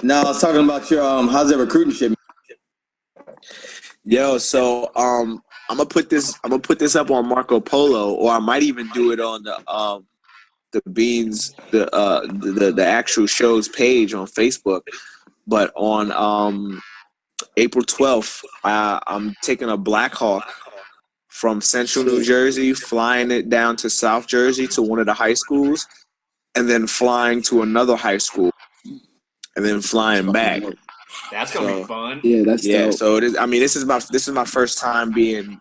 No, I was talking about your how's that recruiting shit? Yo, so I'm gonna put this up on Marco Polo, or I might even do it on the Beans the actual show's page on Facebook. But on April 12th, I'm taking a Black Hawk from Central New Jersey, flying it down to South Jersey to one of the high schools, and then flying to another high school, and then flying back. That's gonna be fun. Yeah, that's dope. So it is. I mean, this is my first time being,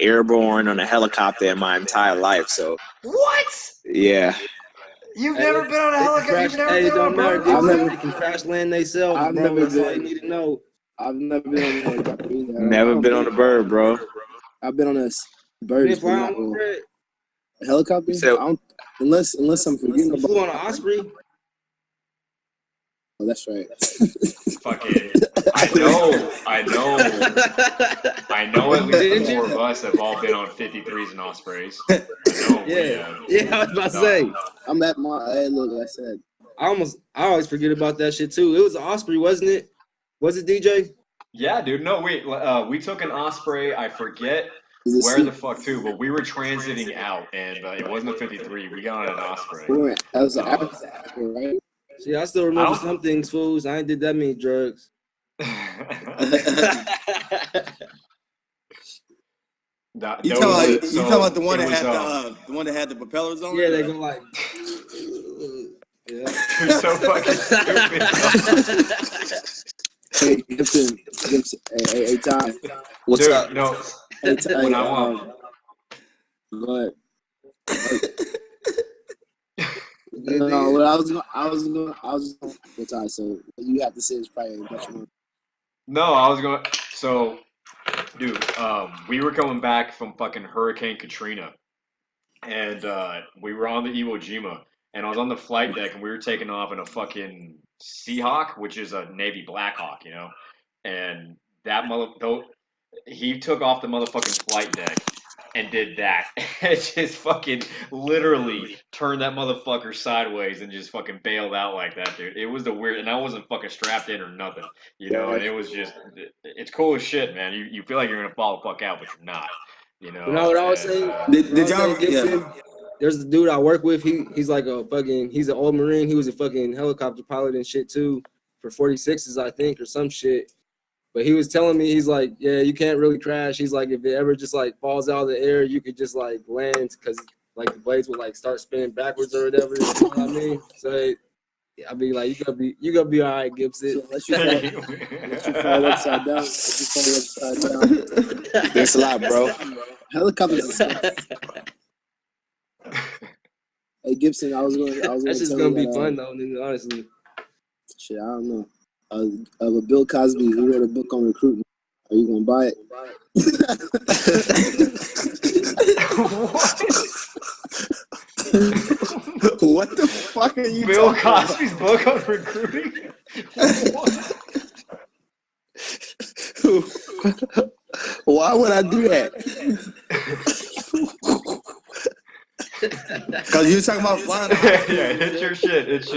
airborne on a helicopter in my entire life. So what? Yeah. You've never been on a helicopter. You've never been on a bird. I've never can crash land themselves. I've never That's been. all you need to know. I've never been on a helicopter either. Never been on a bird, bro. I've been on a bird. You fly on a helicopter? So, I don't, unless I'm forgetting about. Flew on an Osprey. Oh, that's right. Fucking, I know. At least 4 of us have all been on 53s and Ospreys. Yeah, I was about to say. I'm at my. Hey, look, like I said. I always forget about that shit too. It was an Osprey, wasn't it? Was it, DJ? Yeah, dude. No, wait. We took an Osprey. I forget where the fuck to, but we were transiting out, and it wasn't a 53. We got on an Osprey. That was an Osprey, right? See, I still remember some things, fools. I ain't did that many drugs. You talking about the one that had the one that had the propellers on? Yeah, they go like. Yeah. You're so fucking stupid. Hey, Gibson, hey, Ty. What's Dude, up? No. Hey, Ty, when I want. Go ahead. No, what I was going to Ty, so what you have to say is probably much more. No, I was going. So, dude, we were coming back from fucking Hurricane Katrina, and we were on the Iwo Jima, and I was on the flight deck, and we were taking off in a fucking Seahawk, which is a Navy Black Hawk, and that he took off the motherfucking flight deck and did that. It just fucking literally turned that motherfucker sideways and just fucking bailed out like that, dude. It was the weird, and I wasn't fucking strapped in or nothing, and it was just, it's cool as shit, man. You feel like you're gonna fall the fuck out, but you're not, You know what I was saying? Did y'all? Yeah. There's the dude I work with. He's like he's an old Marine. He was a fucking helicopter pilot and shit too for 46s, I think, or some shit. But he was telling me, he's like, yeah, you can't really crash. He's like, if it ever just like falls out of the air, you could just like land because like the blades will like start spinning backwards or whatever. You know what I mean? So I be like, you gonna be all right, Gibson. So let you fall upside down. Thanks a lot, bro. Helicopters. Hey Gibson, I was going. That's just gonna be fun though, nigga, honestly. Shit, I don't know. Bill Cosby, he wrote a book on recruiting. Are you gonna buy it? What the fuck are you? Bill Cosby's book on recruiting. Why would I do that? Because you were talking about flying. Yeah, hit your shit. Hit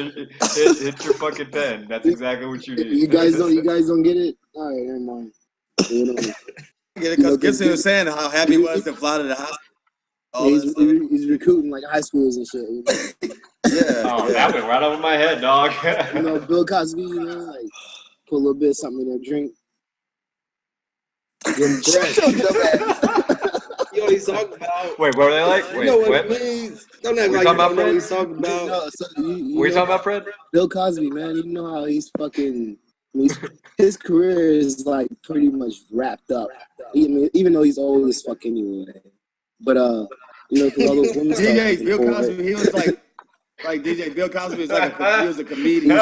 your fucking pen. That's exactly what you need. You guys don't get it? All right, never mind. Get it? Because Gibson was saying how happy he was to fly to the hospital. He's recruiting like high schools and shit. Yeah. Oh, that went right over my head, dog. Bill Cosby, like put a little bit of something in their drink. Give him You know what he's talking about. Wait, what are they like? Wait, you know what what? it means. Don't act We like you talking don't about know what Fred? he's talking about. No, so What are you talking about, Fred? Bill Cosby, man, you know how he's fucking. His career is like pretty much wrapped up. Even though he's old as fuck anyway. But because all those women. DJ Bill Cosby, he was like DJ Bill Cosby was like he was a comedian.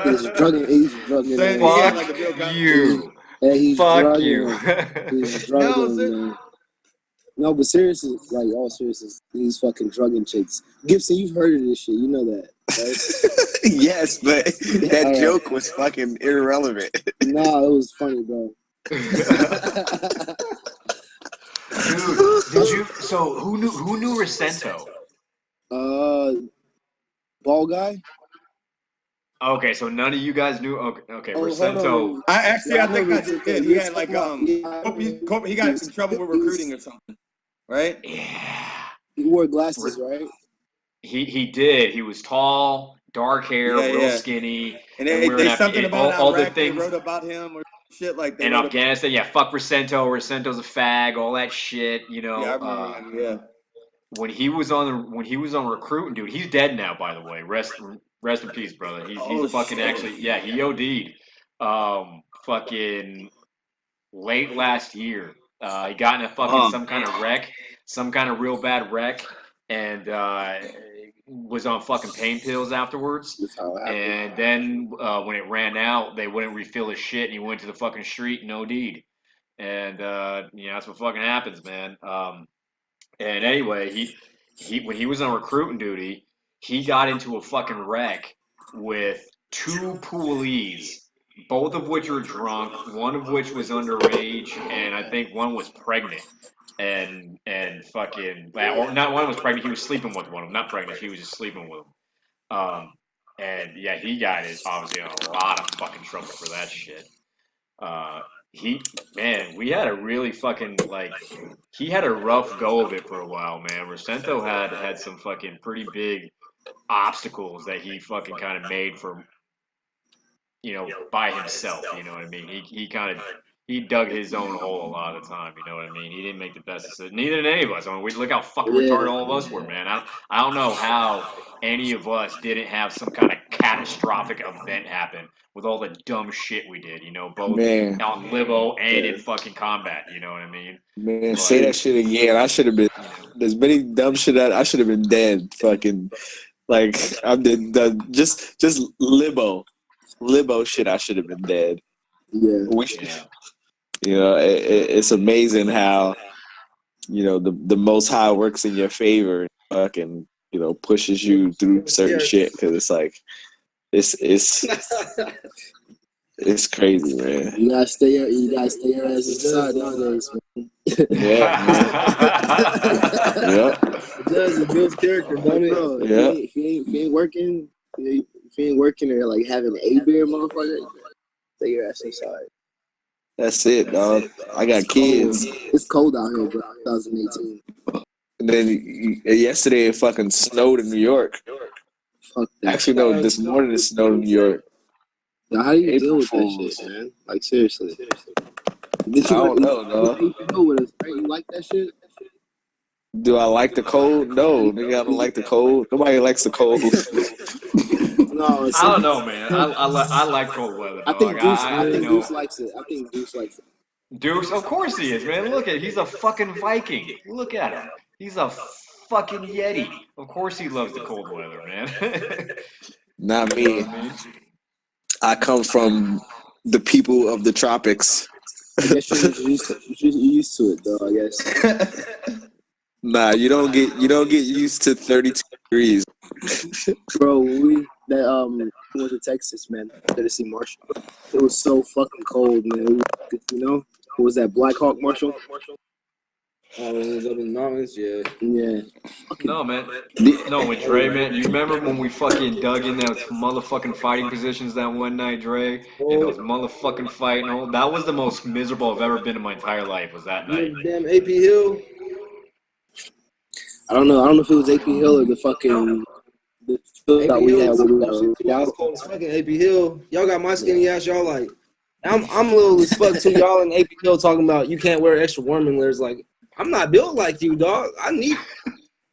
He's drugging. Fuck you. Yeah, he's Fuck drugging. you. He's drugging, man. No, but seriously, like all seriousness, he's fucking drugging chicks. Gibson, you've heard of this shit. You know that, right? Yes, but that joke was fucking irrelevant. Nah, it was funny, bro. Dude, did you? So who knew Rosento? Ball guy. Okay, so none of you guys knew. Okay, Oh, hold Rosento. on. I think I just did. He had like Yeah, he got in trouble with recruiting or something, right? Yeah. he wore glasses, right? He did. He was tall, dark hair, Yeah, real yeah. skinny, And and we were in something about all the Iraq. They things wrote about him or shit like they in wrote about. Afghanistan. Yeah, fuck Rosento. Rosento's a fag. All that shit. You Yeah, I know. remember him. Yeah. When he was on recruiting, dude. He's dead now, by the way. Rest in peace, brother. He's fucking shit. actually. Yeah, he OD'd. Fucking late last year. He got in a fucking some kind of wreck, some kind of real bad wreck, and was on fucking pain pills afterwards. That's how it happened. And then when it ran out, they wouldn't refill his shit, and he went to the fucking street and OD'd. And that's what fucking happens, man. And anyway, he when he was on recruiting duty, he got into a fucking wreck with two poolies, both of which were drunk, one of which was underage, and I think one was pregnant. And fucking, or not one was pregnant. He was sleeping with one of them, not pregnant. He was just sleeping with them. And yeah, he got obviously in a lot of fucking trouble for that shit. We had a really fucking he had a rough go of it for a while, man. Rosento had some fucking pretty big obstacles that he fucking kind of made for, by himself. You know what I mean? He dug his own hole a lot of the time. You know what I mean? He didn't make the best decision. Neither did any of us. I mean, look how fucking retarded all of us were, man. I don't know how any of us didn't have some kind of catastrophic event happen with all the dumb shit we did. Both on Libo and in fucking combat. You know what I mean? Man, say that shit again. I should have been. There's many dumb shit that I should have been dead. Fucking, like I did just Libo shit. I should have been dead. Yeah. It's amazing how the Most High works in your favor and fucking pushes you through certain shit, because it's like it's crazy, man. You gotta stay your ass inside nowadays, man. Yeah, man. Yep. It does. It builds character, don't it? Bro, Yeah. If you ain't working, or like having a beer, motherfucker, stay your ass inside. That's it, dog. I got kids. It's cold out here, bro. 2018. And then yesterday it fucking snowed in New York. Fuck that. Actually, no, this morning it snowed in New York. Now, how do you deal with that shit, man? Like, seriously. I don't know, dog. You like that shit? Do I like the cold? No, nigga, I don't like the cold. Nobody likes the cold. No, I don't know, man. I like cold weather. I think dog. Deuce likes it. I think Deuce likes it. Deuce, of course he is, man. Look at he's a fucking Viking. Look at him. He's a fucking Yeti. Of course he loves the cold weather, man. Not me. I come from the people of the tropics. I guess you're used to it, though. I guess. Nah, you don't get used to 32 degrees. Bro, we went to Texas, man, to see Marshall. It was so fucking cold, man. What was that, Black Hawk Marshall? Oh, it was up in the mountains, yeah. Yeah. No, man. No, with Dre, man. You remember when we fucking dug in those motherfucking fighting positions that one night, Dre? And those motherfucking fighting. That was the most miserable I've ever been in my entire life, was that night. Damn AP Hill. I don't know if it was AP Hill or the fucking the field that we had. Y'all was cold as fucking AP Hill. Y'all got my skinny ass. Y'all like, I'm little as fuck too. Y'all in AP Hill talking about you can't wear extra warming layers. Like, I'm not built like you, dog. I need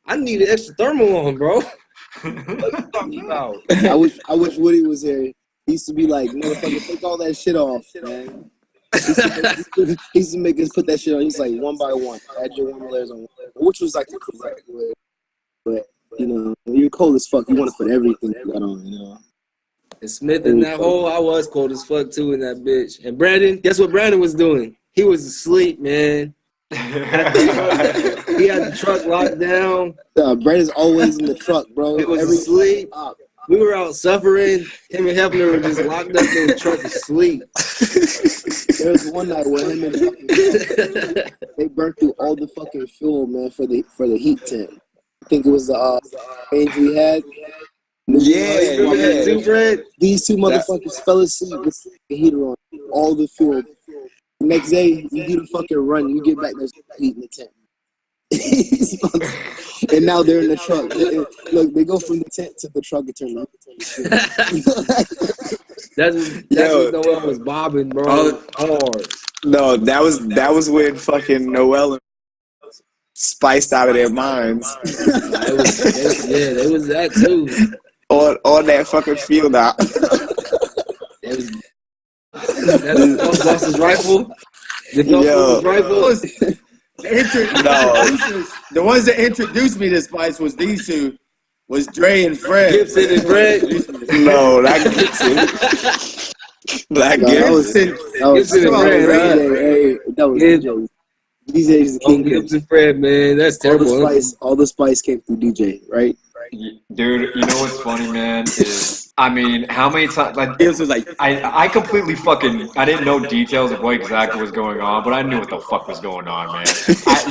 an extra thermal on, bro. What you talking about? I wish Woody was here. He used to be like, motherfucker, take all that shit off, man. He used to make us put that shit on. He's like, one by one, add your warm layers on, which was like the correct way. But when you're cold as fuck, you want to put everything you got on, And Smith in that hole, I was cold as fuck too in that bitch. And Brandon, guess what Brandon was doing? He was asleep, man. He had the truck locked down. Brandon's always in the truck, bro. He was asleep. We were out suffering. Him and Hefner were just locked up in the truck asleep. There was one night where him and they burnt through all the fucking fuel, man, for the heat tent. I think it was the range we had. Yeah. Too, Fred? These two motherfuckers fell asleep with the heater on all the field. Next day, you get a fucking run, you get back, there's heat in the tent. And now they're in the truck. Look, they go from the tent to the truck and turn That's what Noel was bobbing, bro. Hard. No, that was when fucking Noel and spiced out of their minds. They was that too. On that fucking field out. That's Boston's rifle. The rifle. The ones that introduced me to Spice was these two, was Dre and Fred. Gibson and Fred. No, not Gibson. Not Gibson. Gibson and Fred. That was DJ. DJ's the king. Gibson and Fred, man, that's terrible. All the spice came through DJ, right? Dude, you know what's funny, man, is, I mean, how many times, like, This was like, I completely fucking, I didn't know details of what exactly was going on, but I knew what the fuck was going on, man.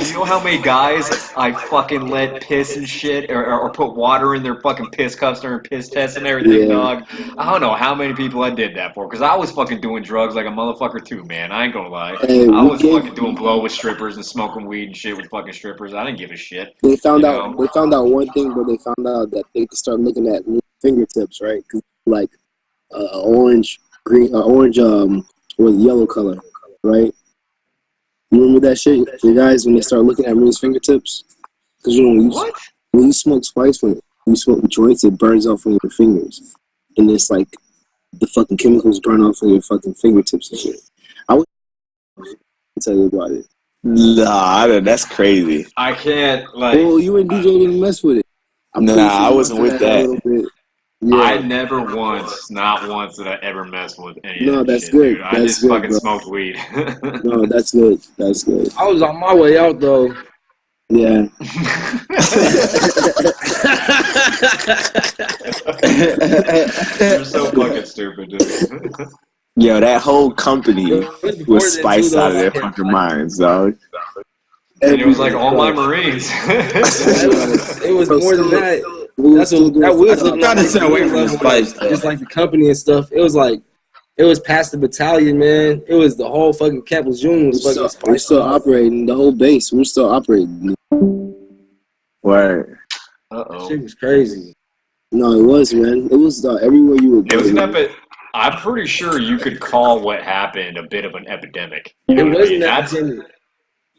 You know how many guys I fucking let piss and shit, or put water in their fucking piss cups during piss tests and everything, dog? I don't know how many people I did that for, because I was fucking doing drugs like a motherfucker too, man. I ain't gonna lie. I was fucking doing blow with strippers and smoking weed and shit with fucking strippers. I didn't give a shit. They found out one thing, but they found out that they could start looking at fingertips, right? Cause like orange, green, orange with yellow color, right? You remember that shit, you guys, when they start looking at Moon's fingertips? Because you know when you smoke spice, when you smoke joints, it burns off on your fingers, and it's like the fucking chemicals burn off on your fucking fingertips and shit. I would tell you about it. Nah, that's crazy. I can't, like... Well, you and DJ didn't mess with it. I wasn't with that. Yeah. I never once, not once, did I ever mess with any of that that's shit, good. Dude. I just fucking smoked weed. No, that's good. That's good. I was on my way out, though. Yeah. You're so fucking stupid, dude. Yo, that whole company was spiced out of their fucking minds, dog. And it was like all my Marines. It was more than that. That's what that was. I'm trying to stay away from the spice, though. Just like the company and stuff. It was like, it was past the battalion, man. It was the whole fucking Camp Lejeune was fucking spiced. We're still operating. The whole base. We're still operating. Word. Uh-oh. Shit was crazy. No, it was, man. It was everywhere you would go. It was an epic. I'm pretty sure you could call what happened a bit of an epidemic. You know It what I wasn't mean? that epidemic.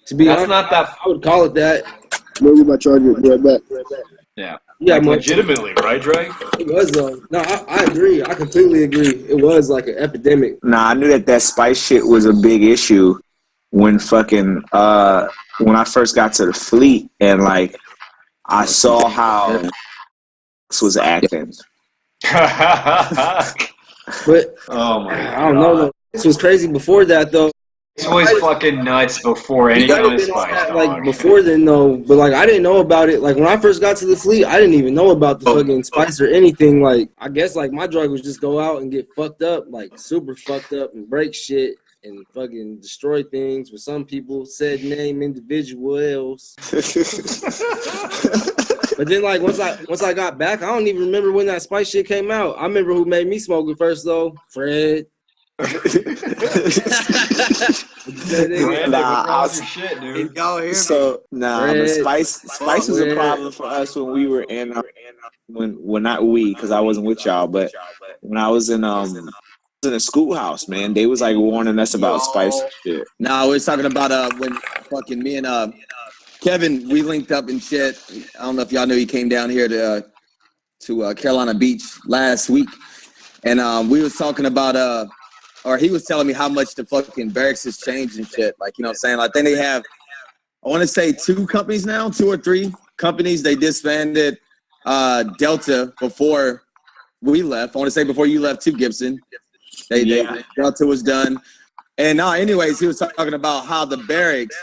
To be That's honest, not that. I would call it that. Maybe my charger. Be right back. Yeah. Yeah, Like, man. legitimately, right, Dre? It was though. No, I agree. I completely agree. It was like an epidemic. Nah, I knew that spice shit was a big issue when fucking when I first got to the fleet, and like I saw how this was acting. But Oh my god. I don't know though. This was crazy before that though. This was fucking nuts before any You gotta kind of been on spice, that, dog. like before then though, but like I didn't know about it. Like when I first got to the fleet, I didn't even know about the fucking spice or anything. Like I guess like my drug was just go out and get fucked up, like super fucked up and break shit and fucking destroy things with some people said name individuals. But then like once I got back, I don't even remember when that spice shit came out. I remember who made me smoke it first though, Fred. Shit, dude. Y'all So but spice was a problem for us when we were in not we, because I wasn't with y'all, but when I was in a schoolhouse, man, they was like warning us about spice and shit. No, we was talking about when fucking me and Kevin, we linked up and shit. I don't know if y'all knew he came down here to Carolina Beach last week, and we was talking about or he was telling me how much the fucking barracks has changed and shit. Like, you know what I'm saying? I think they have, I want to say 2 companies now, 2 or 3 companies. They disbanded Delta before we left. I want to say before you left too, Gibson. Delta was done. And anyways, he was talking about how the barracks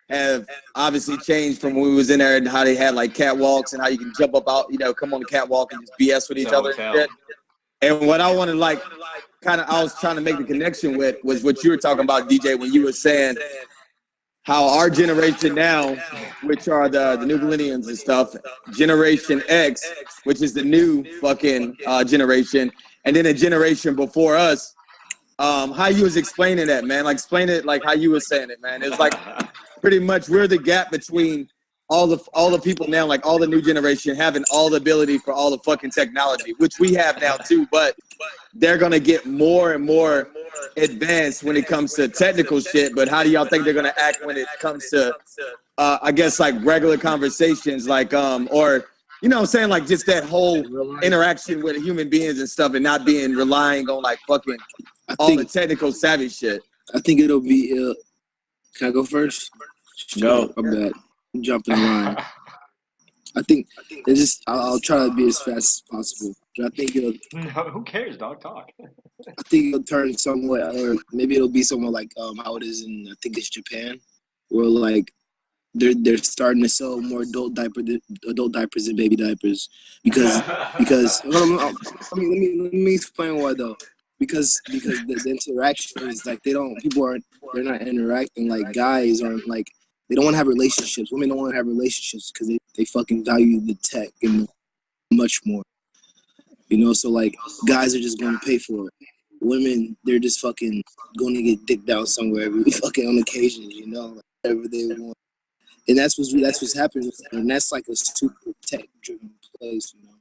have obviously changed from when we was in there, and how they had like catwalks and how you can jump up out, come on the catwalk and just BS with each other and shit. And what I wanted, like, I was trying to make the connection with was what you were talking about, DJ, when you were saying how our generation now, which are the new millennials and stuff, Generation X, which is the new fucking generation, and then a generation before us. How you was explaining that, man? Like explain it like how you was saying it, man. It's like pretty much we're the gap between all the people now, like all the new generation having all the ability for all the fucking technology, which we have now too, but they're gonna get more and more advanced when it comes to technical shit. But how do y'all think they're gonna act when it comes to I guess like regular conversations, like or you know what I'm saying, like just that whole interaction with human beings and stuff, and not being relying on like fucking all the technical savvy shit. I think it'll be. Can I go first? Go. I'm bad. I'm jumping the line. I think it's just. I'll try to be as fast as possible. But I think it'll. No, who cares, dog? Talk. I think it'll turn somewhat, or maybe it'll be somewhat like how it is in I think it's Japan, where like they're starting to sell more adult diapers and baby diapers because let me explain why though. Because the interaction is like they're not interacting, like guys aren't like, they don't want to have relationships. Women don't want to have relationships because they fucking value the tech and much more. You know, so like guys are just going to pay for it. Women, they're just fucking going to get dicked down somewhere every fucking on occasion, you know, like whatever they want. And that's what's happening, and that's like a super tech driven place, you know.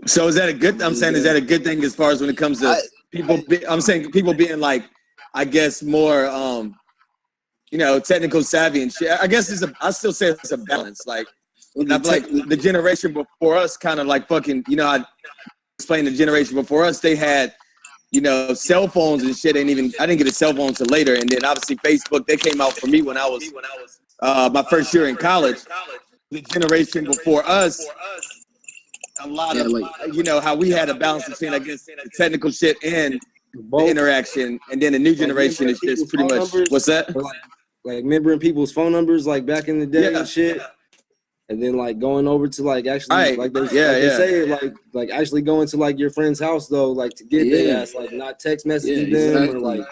So is that a good? I'm saying, is that a good thing as far as when it comes to people? I'm saying people being like, I guess more, you know, technical savvy and shit. I guess I still say it's a balance. Like, like the generation before us, kind of like fucking, you know, I explained the generation before us. They had, you know, cell phones and shit. I didn't get a cell phone until later, and then obviously Facebook. They came out for me when I was my first year in college. The generation before us. A lot of, you know, how we had a balance between, I guess, the technical shit and the interaction, and then the new generation is just pretty much, what's that? Like remembering people's phone numbers, like back in the day and shit, and then like going over to like actually, like they say, like actually going to like your friend's house though, like to get their ass, like not text messaging them or like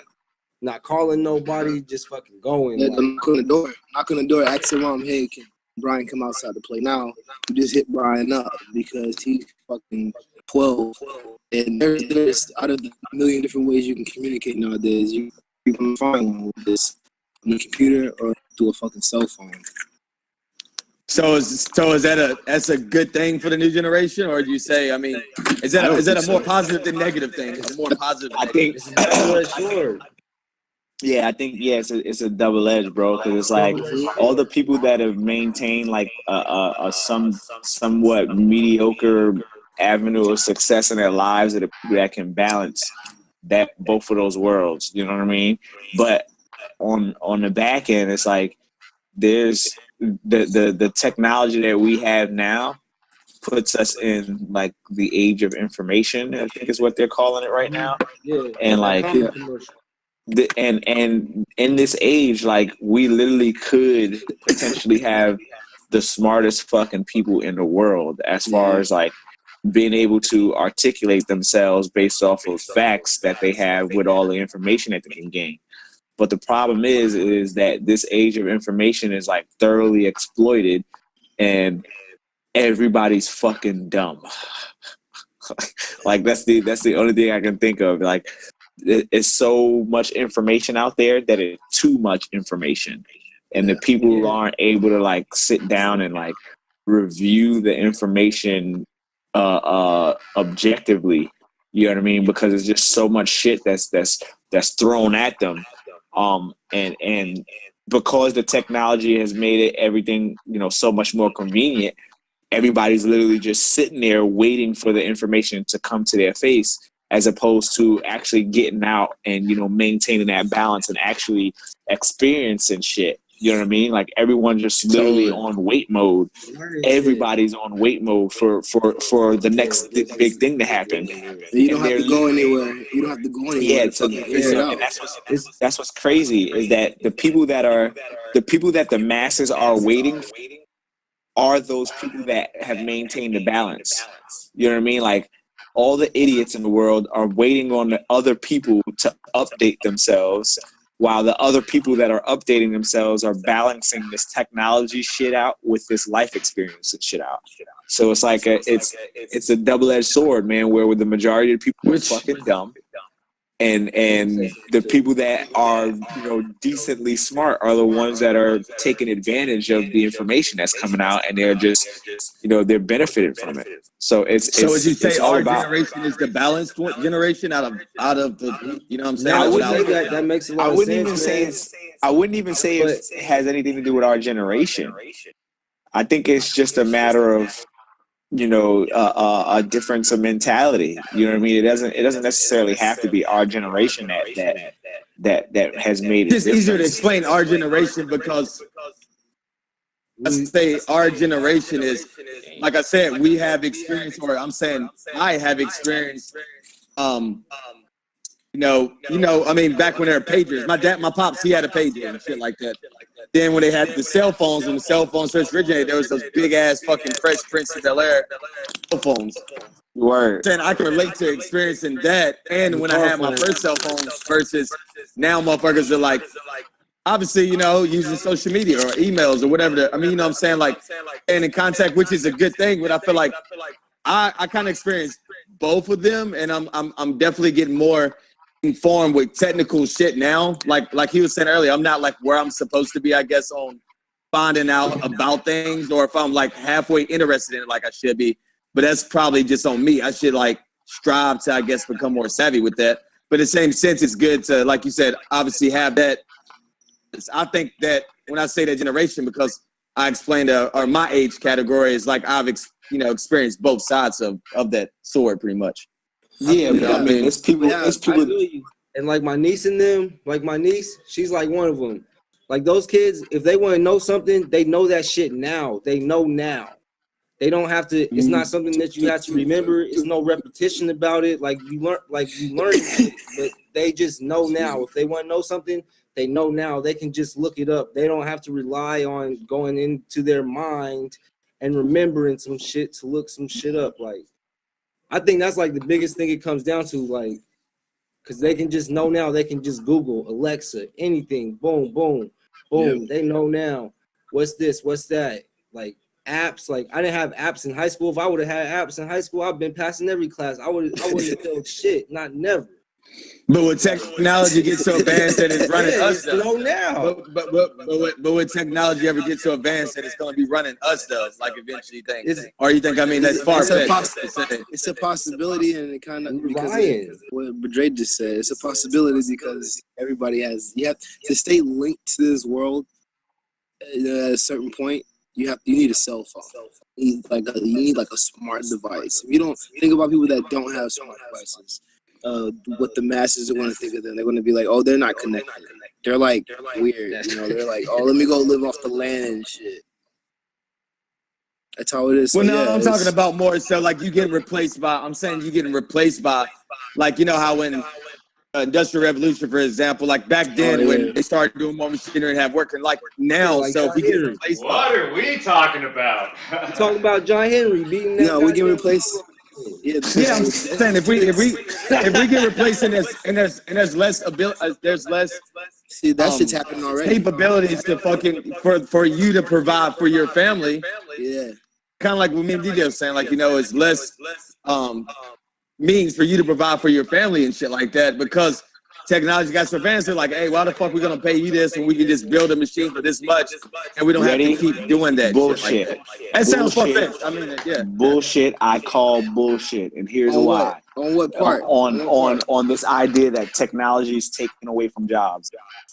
not calling nobody, just fucking going. Yeah, knock on the door, ask your mom, hey, can Brian come outside to play? Now you just hit Brian up because he's fucking 12, and there's out of the million different ways you can communicate nowadays, you can find one with this on the computer or through a fucking cell phone. So is that's a good thing for the new generation, or do you say, I mean, is that a more positive than negative thing? It's a more positive. I think. Yeah, I think it's a double edge, bro. Because it's like all the people that have maintained like a somewhat mediocre avenue of success in their lives are the people that can balance that both of those worlds. You know what I mean? But on the back end, it's like there's the technology that we have now puts us in like the age of information, I think is what they're calling it right now. Yeah, and like. And in this age, like we literally could potentially have the smartest fucking people in the world as far as like being able to articulate themselves based off of facts that they have with all the information that they can gain. But the problem is that this age of information is like thoroughly exploited, and everybody's fucking dumb. Like that's the only thing I can think of. Like. It's so much information out there that it's too much information, and the people who aren't able to like sit down and like review the information objectively, you know what I mean, because it's just so much shit that's thrown at them, and because the technology has made it everything, you know, so much more convenient, everybody's literally just sitting there waiting for the information to come to their face, as opposed to actually getting out and, you know, maintaining that balance and actually experiencing shit. You know what I mean? Like everyone's just literally on wait mode. Everybody's on wait mode for the next big thing to happen. You don't have to go anywhere. You don't have to go anywhere. Yeah, and that's what's crazy is that the people that the masses are waiting for are those people that have maintained the balance. You know what I mean? Like, all the idiots in the world are waiting on the other people to update themselves, while the other people that are updating themselves are balancing this technology shit out with this life experience shit out. So it's like it's a double-edged sword, man, where the majority of people are fucking dumb. And the people that are, you know, decently smart are the ones that are taking advantage of the information that's coming out, and they're just, you know, they're benefiting from it. So would you say all our about, generation is the balanced generation out of the, you know what I'm saying? No, I That's would what say that makes a lot of sense. I wouldn't even say it has anything to do with our generation. I think it's just a matter of, you know, a difference of mentality. You know what I mean? It doesn't necessarily have to be our generation that has made it. It's easier to explain our generation because let's say our generation is, like I said, we have experience, or I'm saying I have experience. I mean, back when there were pagers, my pops, he had a pager and shit like that. Then when they had the cell phones, when the cell phones first originated, there was those big ass fucking Fresh Prince of Bel-Air cell phones. Word. And I can relate to experiencing that. And when I had my first cell phones versus now motherfuckers are like, obviously, you know, using social media or emails or whatever. I mean, you know what I'm saying? Like, and in contact, which is a good thing, but I feel like I kind of experienced both of them, and I'm definitely getting more informed with technical shit now. Like he was saying earlier, I'm not like where I'm supposed to be, I guess, on finding out about things, or if I'm like halfway interested in it like I should be. But that's probably just on me. I should like strive to, I guess, become more savvy with that. But in the same sense, it's good to, like you said, obviously have that. I think that when I say that generation, because I explained or my age category is like I've experienced both sides of that sword pretty much. Yeah, but I mean, it's people. And like my niece and them, like my niece, she's like one of them. Like those kids, if they want to know something, they know that shit now. They know now. They don't have to. It's not something that you have to remember. It's no repetition about it. Like you learn it, but they just know now. If they want to know something, they know now. They can just look it up. They don't have to rely on going into their mind and remembering some shit to look some shit up. Like, I think that's like the biggest thing it comes down to, like, because they can just know now. They can just Google, Alexa, anything, boom, boom, boom. Yep. They know now. What's this? What's that? Like apps. Like I didn't have apps in high school. If I would have had apps in high school, I've been passing every class. I wouldn't have told shit. Not never. But when technology gets so advanced that it's running us, though. Know now. But when technology ever gets so advanced that it's going to be running us, though, like eventually you think, or you think, I mean, that's far-fetched. It's a possibility, and it kind of, because of what Dre just said, it's a possibility because everybody you have to stay linked to this world at a certain point. You need a cell phone. You need like a smart device. If you don't think about people that don't have smart devices, what the masses are going to think of them. They're going to be like, oh, they're not connected. They're like weird, you know. They're like, oh, let me go live off the land and shit. That's how it is. So, well, no, I'm talking about more so like you getting replaced by. I'm saying you getting replaced by, like, you know how when Industrial Revolution, for example, like back then when they started doing more machinery and have working, like now, like so we get replaced. What are we talking about? We're talking about John Henry beating that. No, we get replaced. Yeah, I'm saying if we get replaced and there's less ability, there's less. See, that shit's happening already. Capabilities to fucking for you to provide for your family. Yeah, kind of like what me and DJ was saying, like, you know, it's less means for you to provide for your family and shit like that, because technology got so advanced. They're like, hey, why the fuck we gonna pay you this when we can just build a machine for this much and we don't have to keep doing that bullshit? Shit like that. That sounds fucked. I mean, yeah, bullshit. I call bullshit, and here's why. On what part? On this idea that technology is taking away from jobs.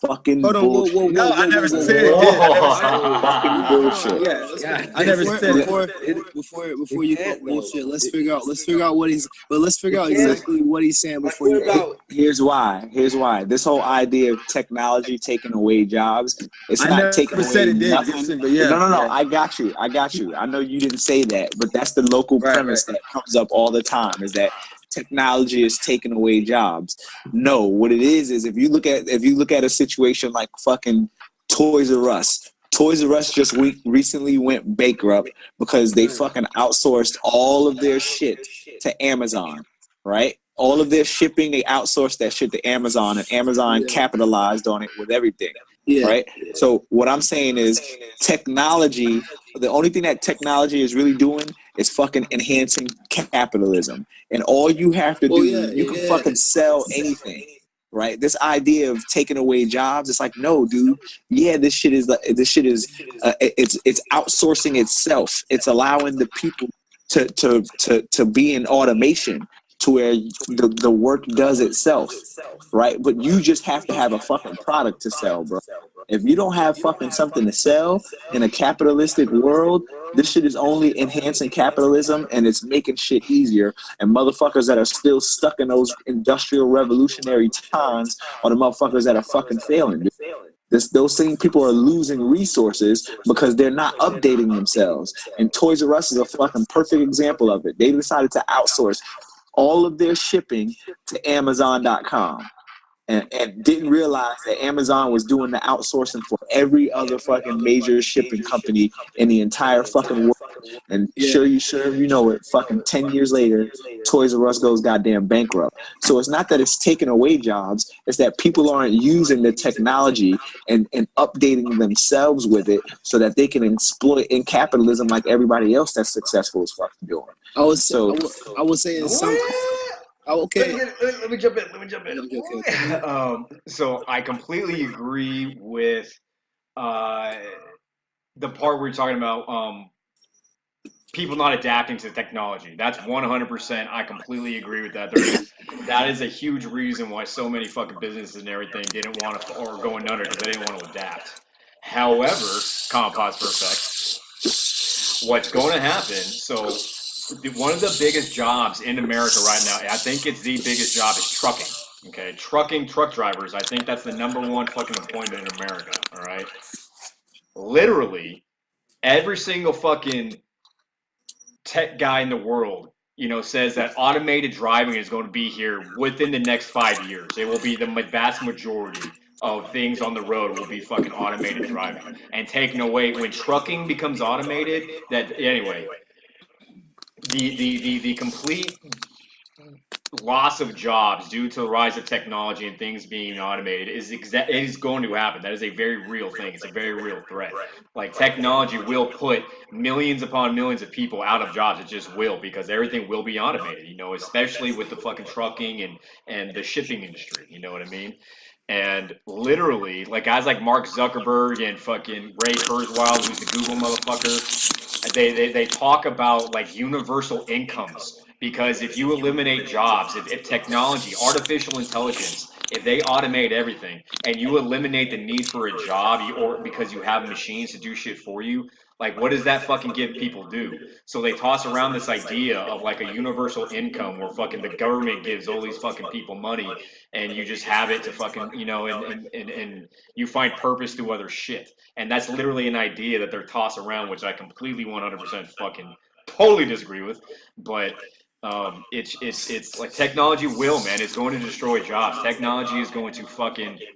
Fucking bullshit. No, I never said it. Fucking bullshit. Yeah, I never said it. Before you call bullshit, let's figure out what he's. But let's figure out exactly what he's saying before you go. Here's why. This whole idea of technology taking away jobs. It's not taking away nothing. But yeah. No. I got you. I know you didn't say that, but that's the local premise that comes up all the time. Is that technology is taking away jobs? No, what it is if you look at a situation like fucking Toys R Us. Toys R Us just recently went bankrupt because they fucking outsourced all of their shit to Amazon, right? all of their shipping, they outsourced that shit to Amazon, and Amazon capitalized on it with everything. Yeah. Right? So what I'm saying is technology, the only thing that technology is really doing is fucking enhancing capitalism. And all you have to do, you can fucking sell anything. Right? This idea of taking away jobs, it's like, no, dude. Yeah, it's outsourcing itself. It's allowing the people to be in automation to where the work does itself, right? But you just have to have a fucking product to sell, bro. If you don't have fucking something to sell in a capitalistic world, this shit is only enhancing capitalism, and it's making shit easier. And motherfuckers that are still stuck in those industrial revolutionary times are the motherfuckers that are fucking failing. Those same people are losing resources because they're not updating themselves. And Toys R Us is a fucking perfect example of it. They decided to outsource all of their shipping to Amazon.com. And didn't realize that Amazon was doing the outsourcing for every other fucking major shipping company in the entire fucking world. And sure you know it, fucking 10 years later, Toys R Us goes goddamn bankrupt. So it's not that it's taking away jobs, it's that people aren't using the technology and updating themselves with it so that they can exploit in capitalism like everybody else that's successful is fucking doing. I was saying something. Oh, okay. Let me jump in. Okay. So I completely agree with the part where you're talking about people not adapting to technology. That's 100%. I completely agree with that. That is a huge reason why so many fucking businesses and everything didn't want to, or going under, because they didn't want to adapt. However, pause for effect. What's going to happen? So one of the biggest jobs in America right now, I think it's the biggest job, is trucking. Okay, truck drivers. I think that's the #1 fucking employment in America. All right, literally every single fucking tech guy in the world, says that automated driving is going to be here within the next 5 years. It will be the vast majority of things on the road will be fucking automated driving and taken away. When trucking becomes automated, the complete loss of jobs due to the rise of technology and things being automated is going to happen. That is a very real thing. It's a very real threat. Like, technology will put millions upon millions of people out of jobs. It just will, because everything will be automated, especially with the fucking trucking and the shipping industry. You know what I mean? And literally, like, guys like Mark Zuckerberg and fucking Ray Kurzweil, who's the Google motherfucker, they talk about, like, universal incomes. Because if you eliminate jobs, if technology, artificial intelligence, if they automate everything and you eliminate the need for a job, or because you have machines to do shit for you, like, what does that fucking give people do? So they toss around this idea of, like, a universal income where fucking the government gives all these fucking people money and you just have it to fucking, and you find purpose through other shit. And that's literally an idea that they're tossing around, which I completely 100% fucking totally disagree with. But it's like, technology will, man, it's going to destroy jobs. Technology is going to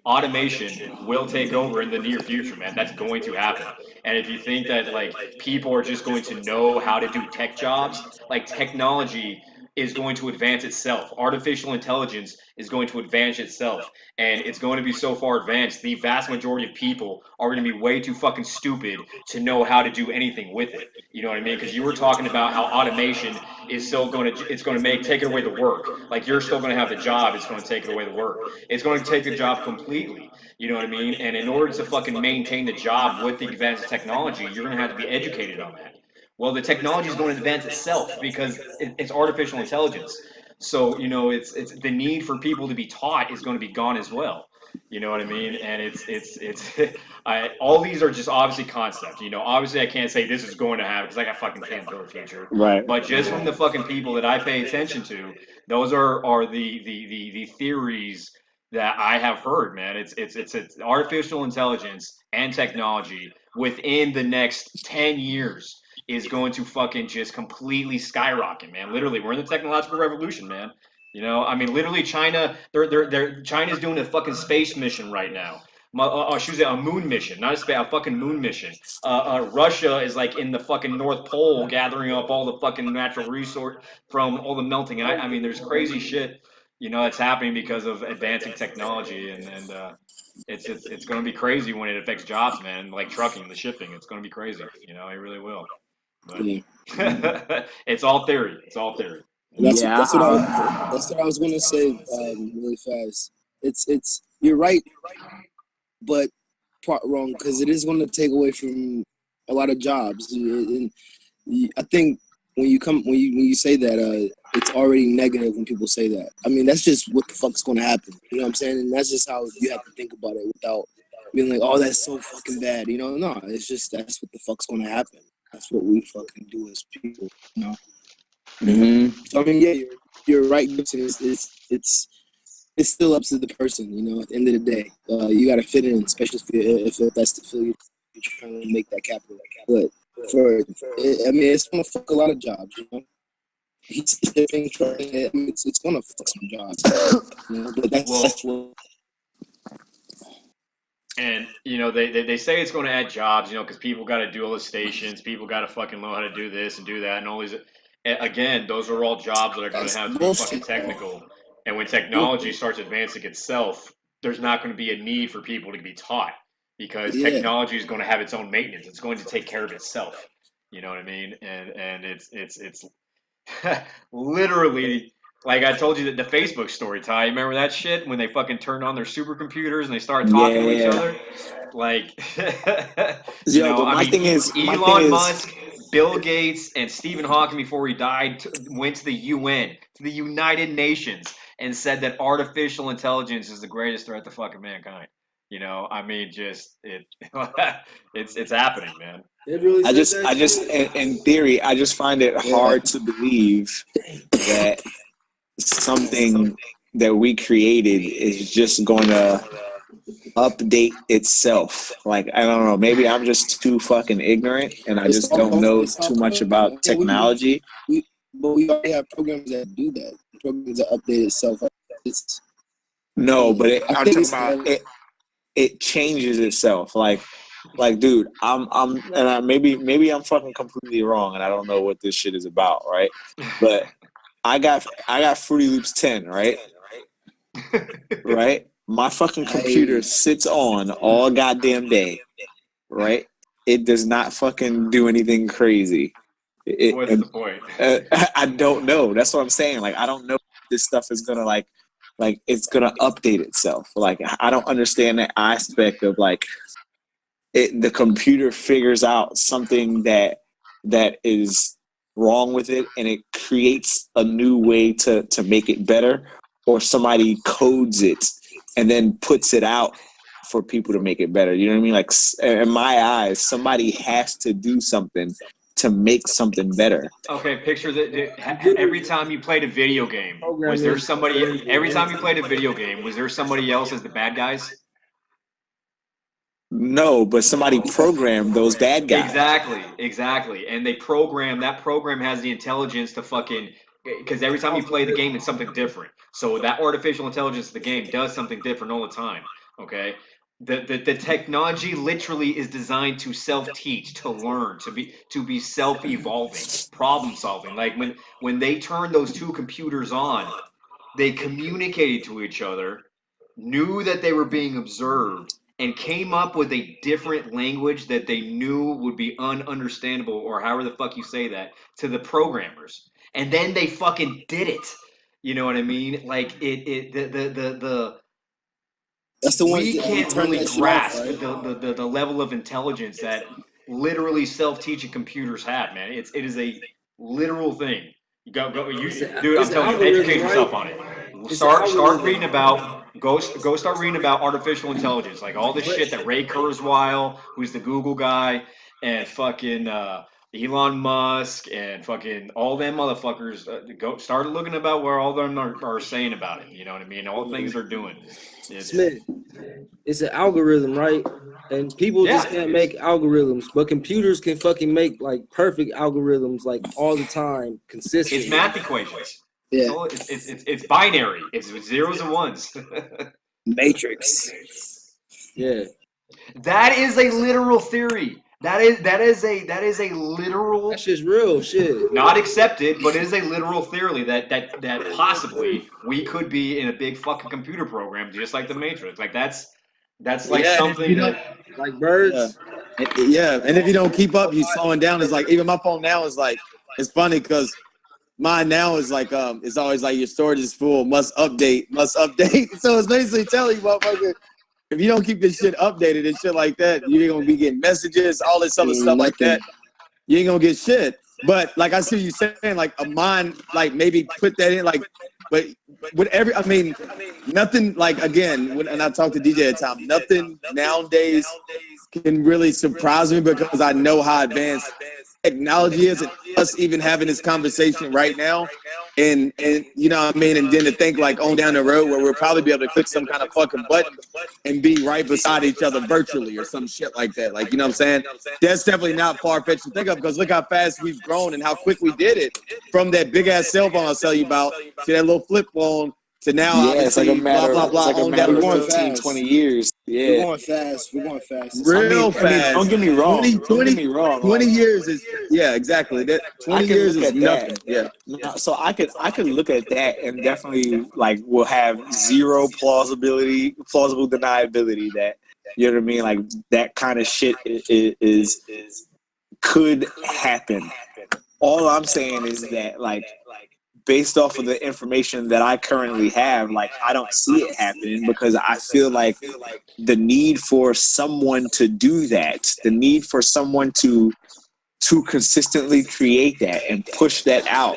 automation will take over in the near future, man. That's going to happen. And if you think that, like, people are just going to know how to do tech jobs, like, technology is going to advance itself. Artificial intelligence is going to advance itself. And it's going to be so far advanced, the vast majority of people are going to be way too fucking stupid to know how to do anything with it. You know what I mean? Because you were talking about how automation is still going to take away the work. Like, you're still going to have the job, it's going to take away the work. It's going to take the job completely. You know what I mean? And in order to fucking maintain the job with the advanced technology, you're going to have to be educated on that. Well, the technology is going to advance itself because it's artificial intelligence. So, it's the need for people to be taught is going to be gone as well. You know what I mean? And all these are just obviously concepts. Obviously I can't say this is going to happen because I got fucking can't build a future. Right. But just from the fucking people that I pay attention to, those are the theories that I have heard, man. It's artificial intelligence and technology within the next 10 years is going to fucking just completely skyrocket, man. Literally, we're in the technological revolution, man. I mean, literally, China, China's doing a fucking space mission right now. A moon mission, not a fucking moon mission. Russia is, like, in the fucking North Pole gathering up all the fucking natural resource from all the melting. I mean, there's crazy shit. it's happening because of advancing technology, and it's going to be crazy when it affects jobs, man. Like trucking, the shipping, it's going to be crazy. It really will. But Yeah. it's all theory. It's all theory. That's Yeah, that's what I was gonna say really fast. It's you're right, but part wrong because it is going to take away from a lot of jobs. And I think when you say that, it's already negative when people say that. I mean, that's just what the fuck's going to happen. You know what I'm saying? And that's just how you have to think about it without being like, oh, that's so fucking bad. No, it's just that's what the fuck's going to happen. That's what we fucking do as people. Mm-hmm. So I mean, yeah, you're right, Gibson. It's still up to the person. At the end of the day, you got to fit in, especially if that's the field you're trying to make that capital. But it's gonna fuck a lot of jobs. He's shipping, trucking. It's gonna fuck some jobs. But that's what. And they say it's going to add jobs, because people got to do all the stations, people got to fucking know how to do this and do that, and all these. Again, those are all jobs that are going to have to be fucking technical. And when technology starts advancing itself, there's not going to be a need for people to be taught because technology is going to have its own maintenance. It's going to take care of itself. You know what I mean? And it's literally. Like I told you that the Facebook story, Ty. You remember that shit when they fucking turned on their supercomputers and they started talking to each other? Like, Elon Musk, Bill Gates, and Stephen Hawking before he died went to the UN, to the United Nations, and said that artificial intelligence is the greatest threat to fucking mankind. It's happening, man. It really I just, in theory, I just find it hard to believe that something that we created is just going to update itself. Like, I don't know, maybe I'm just too fucking ignorant and I just don't know too much about technology. But we already have programs that do that. Programs that update itself. I'm talking about it changes itself. Like, dude, maybe I'm fucking completely wrong and I don't know what this shit is about, right? But I got Fruity Loops 10, right? Right? My fucking computer sits on all goddamn day, right? It does not fucking do anything crazy. What's the point? I don't know. That's what I'm saying. Like, I don't know if this stuff is gonna like it's gonna update itself. Like, I don't understand that aspect of like the computer figures out something that is wrong with it and it creates a new way to make it better, or somebody codes it and then puts it out for people to make it better. You know what I mean? Like, in my eyes, somebody has to do something to make something better. Okay, picture that every time you played a video game, was there somebody, every time you played a video game, was there somebody else as the bad guys? No, but somebody programmed those bad guys. Exactly. And that program has the intelligence to fucking, because every time you play the game, it's something different. So that artificial intelligence of the game does something different all the time, okay? The technology literally is designed to self-teach, to learn, to be self-evolving, problem-solving. Like when they turned those two computers on, they communicated to each other, knew that they were being observed, and came up with a different language that they knew would be ununderstandable, or however the fuck you say that, to the programmers. And then they fucking did it. You know what I mean? Like that's the we can't really grasp the level of intelligence that literally self-teaching computers have, man. It is a literal thing. Dude, I'm telling you, educate yourself on it. Start reading about start reading about artificial intelligence, like all this shit that Ray Kurzweil, who's the Google guy, and fucking Elon Musk, and fucking all them motherfuckers. Start looking about where all them are saying about it. You know what I mean? All the things they're doing. Smith, it's an algorithm, right? And people just can't make algorithms, but computers can fucking make like perfect algorithms like all the time, consistent. It's math equations. Yeah. It's binary. It's zeros and ones. Matrix. Yeah. That is a literal theory. That is a literal, That shit's real shit. not accepted, but it is a literal theory that possibly we could be in a big fucking computer program just like the Matrix. Like that's like Yeah, something you know, that Like birds. Yeah, and if you don't keep up, you slowing down. It's like even my phone now is like it's funny because mine now is like it's always like your storage is full, must update. So it's basically telling you, motherfucker, if you don't keep this shit updated and shit like that, you're gonna be getting messages, all this other stuff like that. You ain't gonna get shit. But like I see you saying, like a mind, like maybe put that in, like, but whatever. I mean, nothing. Like again, and I talked to DJ at the time. Nothing nowadays can really surprise me because I know how advanced technology is, and us even having this conversation right now, and you know what I mean, and then to think like on down the road where we'll probably be able to click some kind of fucking button and be right beside each other virtually or some shit like that. Like, you know what I'm saying? That's definitely not far-fetched to think of because look how fast we've grown and how quick we did it from that big-ass cell phone I'll tell you about to that little flip phone to now, Yeah, it's like a matter blah, blah, of, blah, it's like a on matter down of the road. 15, 20 years. We're Yeah. going fast. We're going fast. Real I mean, fast. don't get me wrong. 20, Don't get me wrong. 20 like, years is, yeah, exactly. That 20 I can years look is at nothing. that. Yeah. So I could look at that and definitely like will have zero plausible deniability that, you know what I mean, like that kind of shit is could happen. All I'm saying is that like based off of the information that I currently have, like I don't see it happening because I feel like the need for someone to do that, the need for someone to consistently create that and push that out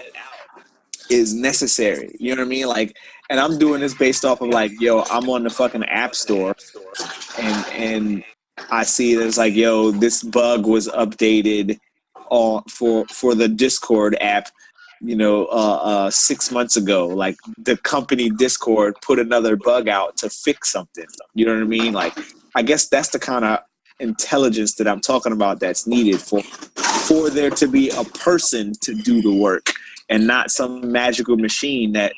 is necessary. You know what I mean? Like, and I'm doing this based off of like, yo, I'm on the fucking app store and I see it as like, yo, this bug was updated for the Discord app, you know, 6 months ago. Like the company Discord put another bug out to fix something. You know what I mean? Like, I guess that's the kind of intelligence that I'm talking about that's needed for there to be a person to do the work and not some magical machine that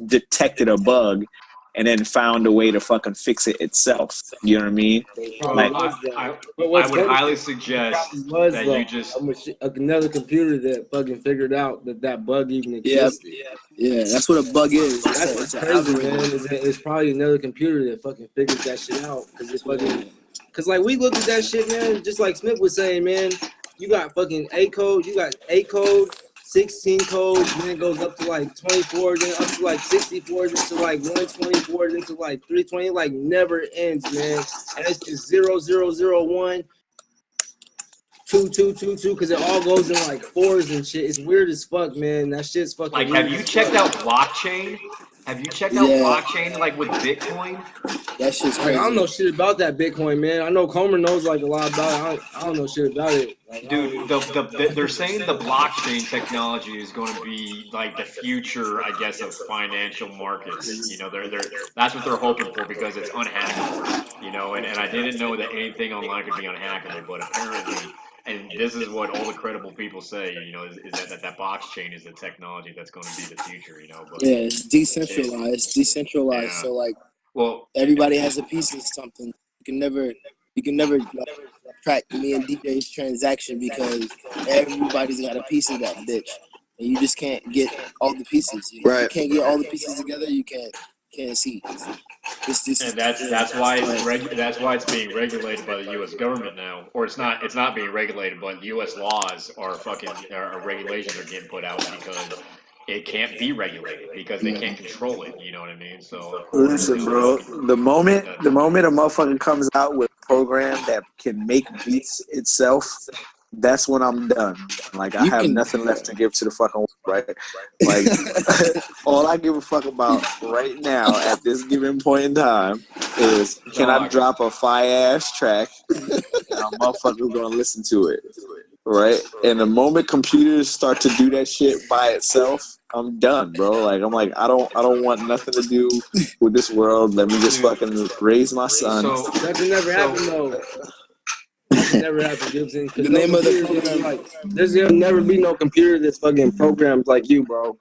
detected a bug and then found a way to fucking fix it itself. You know what I mean? Like, I would highly suggest that you just another computer that fucking figured out that bug even existed. Yeah, that's what a bug is. That's what's crazy, man. It's probably another computer that fucking figured that shit out because like we looked at that shit, man. Just like Smith was saying, man, you got fucking A code, you got 8 code, 16 code, then it goes up to like 24, then up to like 64, then to like 124, then to like 320. It like never ends, man. And it's just 0, 0, 0, 1, 2, 2, 2, 2, because it all goes in like fours and shit. It's weird as fuck, man. That shit's fucking like, weird have you as checked fuck. out blockchain? Have you checked out blockchain like with Bitcoin? That shit's Like, crazy. I don't know shit about that Bitcoin, man. I know Comer knows like a lot about it. I don't know shit about it. Like, Dude, they're saying the blockchain technology is going to be like the future, I guess, of financial markets. You know, that's what they're hoping for because it's unhackable. You know, and I didn't know that anything online could be unhackable, but apparently, and this is what all the credible people say. You know, is that blockchain is the technology that's going to be the future. You know, but Yeah, it's decentralized. Yeah. So like, well, everybody has a piece of something. You can never track me and DJ's transaction because everybody's got a piece of that bitch, and you just can't get all the pieces. You can't get all the pieces together. You can't see. And that's why it's being regulated by the U.S. government now, or it's not being regulated, but U.S. laws are regulations are getting put out because it can't be regulated because they can't control it. You know what I mean? So listen, bro. The moment a motherfucker comes out with a program that can make beats itself, that's when I'm done. Like I have nothing left to give to the fucking world, right? Like all I give a fuck about right now at this given point in time is can I drop a fire ass track and a motherfucker's gonna listen to it, right? And the moment computers start to do that shit by itself, I'm done, bro. Like I'm like I don't want nothing to do with this world. Let me just fucking raise my son. That can never happen though. Never happened, Gibson. The name of the program, like, there's gonna never be no computer that's fucking programmed like you, bro.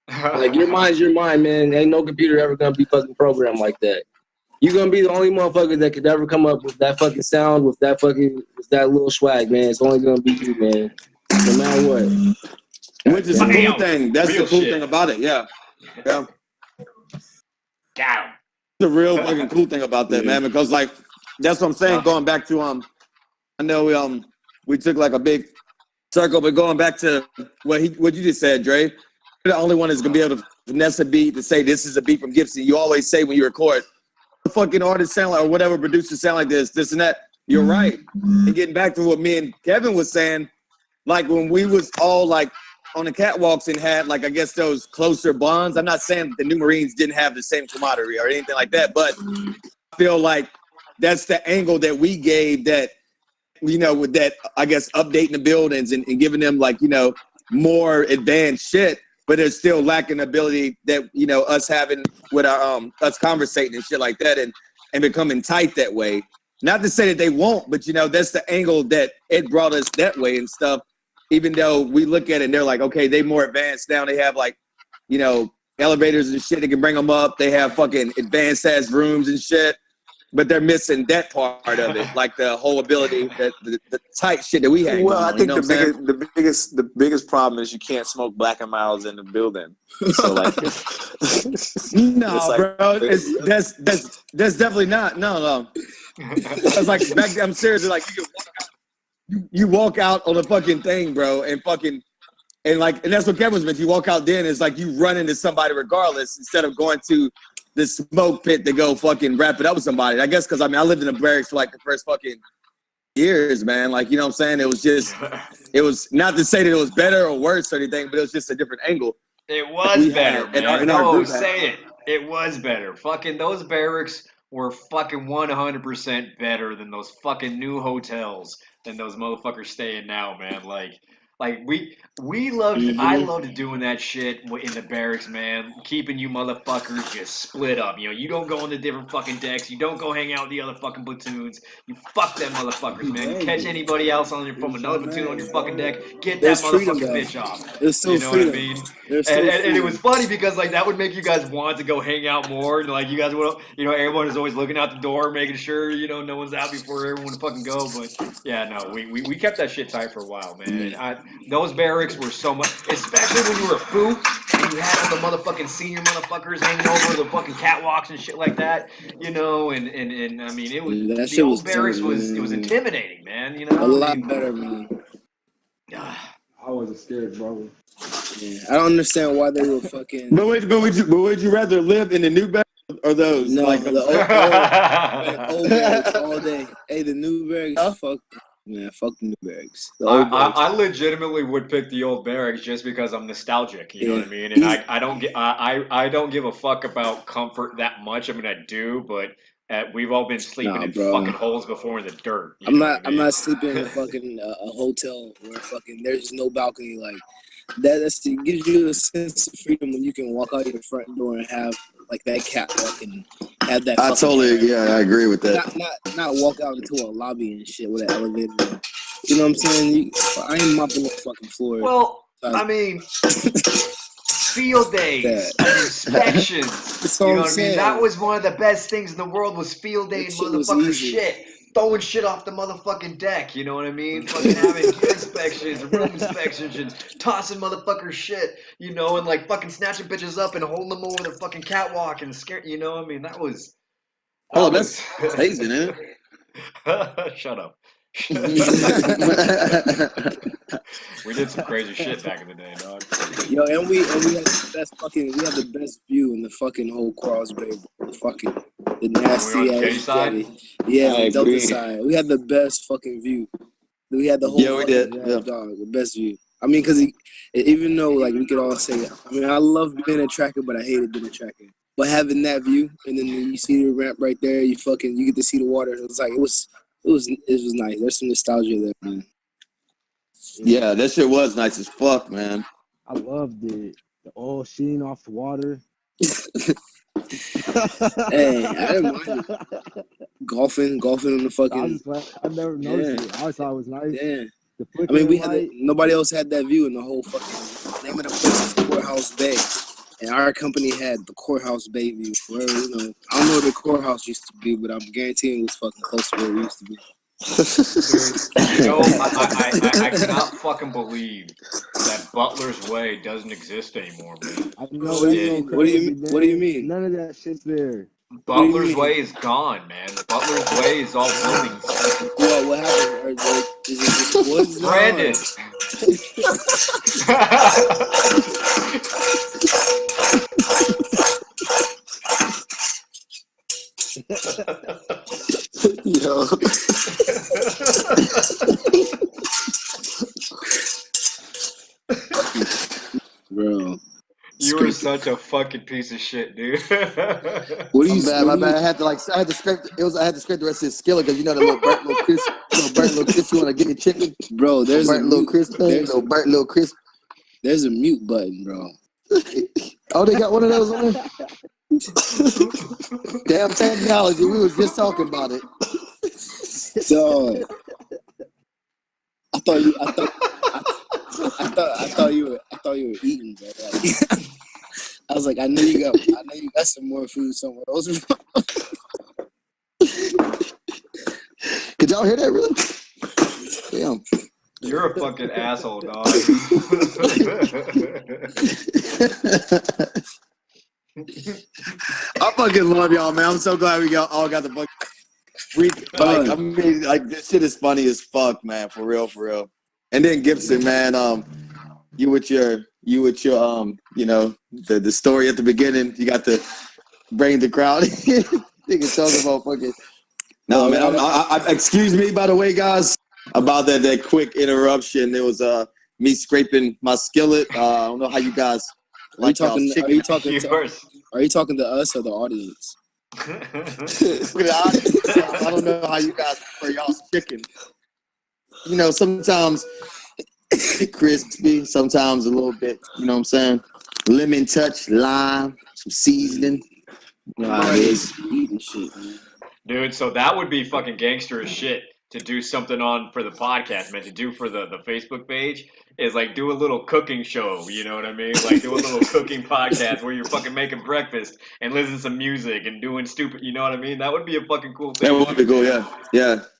Like your mind's your mind, man. Ain't no computer ever gonna be fucking programmed like that. You're gonna be the only motherfucker that could ever come up with that fucking sound, with that little swag, man. It's only gonna be you, man. No matter what. Which is the cool thing. That's the cool thing about it. Yeah. Got him. The real fucking cool thing about that, man, because like that's what I'm saying. Going back to I know we took like a big circle, but going back to what you just said, Dre, you're the only one that's gonna be able to finesse a beat to say this is a beat from Gibson. You always say when you record, the fucking artist sound like, or whatever producer sound like this and that. You're right. And getting back to what me and Kevin was saying, like when we was all like on the catwalks and had like I guess those closer bonds. I'm not saying that the New Marines didn't have the same camaraderie or anything like that, but I feel like that's the angle that we gave that, you know, with that, I guess, updating the buildings and giving them like, you know, more advanced shit, but it's still lacking the ability that, you know, us having with our us conversating and shit like that and becoming tight that way. Not to say that they won't, but you know, that's the angle that it brought us that way and stuff. Even though we look at it and they're like, okay, they more advanced now. They have like, you know, elevators and shit. They can bring them up. They have fucking advanced ass rooms and shit. But they're missing that part of it, like the whole ability, the tight shit that we have. Well, I think the biggest problem is you can't smoke Black and Milds in the building. So like, no, like, bro, that's definitely not. No. It's like back. I'm serious. Like you walk out on the fucking thing, bro, and that's what Kevin was meant. You walk out then, it's like you run into somebody regardless instead of going to the smoke pit to go fucking wrap it up with somebody. I guess because I lived in the barracks for like the first fucking years, man. Like, you know what I'm saying? It was not to say that it was better or worse or anything, but it was just a different angle. It was better, man. No, say it. It was better. Fucking those barracks were fucking 100% better than those fucking new hotels than those motherfuckers staying now, man. Like we loved. I loved doing that shit in the barracks, man. Keeping you motherfuckers just split up. You know, you don't go on the different fucking decks. You don't go hang out with the other fucking platoons. You fuck them motherfuckers, man. You catch anybody else from another platoon on your fucking deck, get that motherfucking bitch off. It's so you know freedom. What I mean? And it was funny because like that would make you guys want to go hang out more. And like you guys would, you know, everyone is always looking out the door, making sure you know no one's out before everyone fucking go. But yeah, no, we kept that shit tight for a while, man. Those barracks were so much, especially when you were a fook and you had all the motherfucking senior motherfuckers hanging over the fucking catwalks and shit like that, you know, and I mean, it was, the old barracks it was intimidating, man, you know? A lot better, man. I wasn't scared, bro. Yeah, I don't understand why they were fucking. But would you rather live in the new barracks or those? No, like the old barracks all day. Hey, the new barracks, fuck. Man, fuck the new barracks. I legitimately would pick the old barracks just because I'm nostalgic. You know what I mean? And I don't give a fuck about comfort that much. I mean, I do, but we've all been sleeping in fucking holes before in the dirt. I'm not sleeping in a fucking a hotel where fucking there's no balcony like that. It gives you a sense of freedom when you can walk out your front door and have like that catwalk and have that. I agree with that. Not walk out into a lobby and shit with an elevator. You know what I'm saying? I ain't mopping the fucking floor. Well, I mean, field days, inspections. You know what I mean? That was one of the best things in the world was field day and motherfucking shit. Throwing shit off the motherfucking deck, you know what I mean? Fucking having gear inspections, room inspections, and tossing motherfuckers shit, you know, and like fucking snatching bitches up and holding them over the fucking catwalk and scare, you know what I mean? That's amazing, isn't it? Shut up. We did some crazy shit back in the day, dog. Yo, and we had the best view in the fucking whole Quarles Bay, the nasty ass side. Yeah, the Delta side. We had the best fucking view. We had the whole we did. Dog, the best view. I mean, because even though like we could all say, I mean, I love being a tracker, but I hated being a tracker. But having that view, and then you see the ramp right there, you get to see the water. It was like it was nice. There's some nostalgia there, man. Yeah, that shit was nice as fuck, man. I loved it. The oil sheen off the water. Hey, I didn't mind it. Golfing on the fucking. I never noticed it. I always thought it was nice. Yeah. I mean, nobody else had that view in the whole fucking. Name of the place is Courthouse Bay. And our company had the courthouse baby. Where, you know, I don't know where the courthouse used to be, but I'm guaranteeing it was fucking close to where it used to be. You know, I cannot fucking believe that Butler's Way doesn't exist anymore, man. I know What do that's you so mean? crazy. What do you man. mean? None of that shit's there. Butler's mean? Way is gone, man. Butler's Way is all buildings. What happened? Or, like, is it just woods now? Brandon. Yo. Bro. You were such a fucking piece of shit, dude. What do you My bad. I had to scrape. I had to scrape the rest of his skillet because you know the little burnt little crisp, You want to give me chicken, Bro, there's burnt a little mute, crisp thing, little crisp. there's a mute button, bro. Oh, they got one of those on there. Damn technology. We was just talking about it. Dog. I thought you were eating, bro. Like, I was like, I know you got some more food somewhere else. Could y'all hear that really? Damn. You're a fucking asshole, dog. I fucking love y'all, man. I'm so glad we all got the fucking freak. Like, I mean, like this shit is funny as fuck, man. For real. And then Gibson, man. You with your you know, the story at the beginning. You got to bring the crowd. Nigga talking about fucking. No, man. I excuse me, by the way, guys, about that quick interruption. It was me scraping my skillet. I don't know how you guys. Are you talking to us or the audience? I don't know how you guys prefer y'all's chicken. You know, sometimes crispy, sometimes a little bit, you know what I'm saying? Lemon touch, lime, some seasoning. You know how it is. Eating shit, man. Dude, so that would be fucking gangster as shit to do something on for the podcast, man. To do for the Facebook page is like do a little cooking show, you know what I mean? Like do a little cooking podcast where you're fucking making breakfast and listening to some music and doing stupid, you know what I mean? That would be a fucking cool thing. That would be cool, yeah.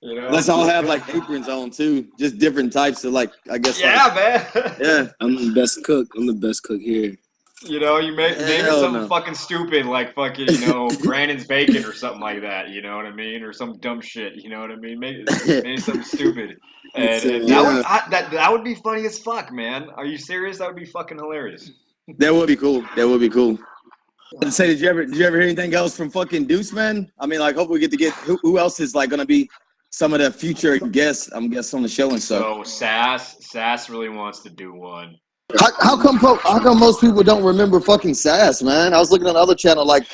You know? Let's all have like aprons on too. Just different types of like, I guess. Yeah, man. Yeah. I'm the best cook. I'm the best cook here. You know, you name it something fucking stupid like fucking, you know, Brandon's bacon or something like that, you know what I mean? Or some dumb shit, you know what I mean? Maybe something stupid. And that would be funny as fuck, man. Are you serious? That would be fucking hilarious. That would be cool. I'd say, did you ever hear anything else from fucking Deuce, man? I mean, like, hopefully we get to get who else is like gonna be some of the future guests, I'm guessing, on the show and stuff. So Sass really wants to do one. How come most people don't remember fucking Sass, man? I was looking on the other channel, like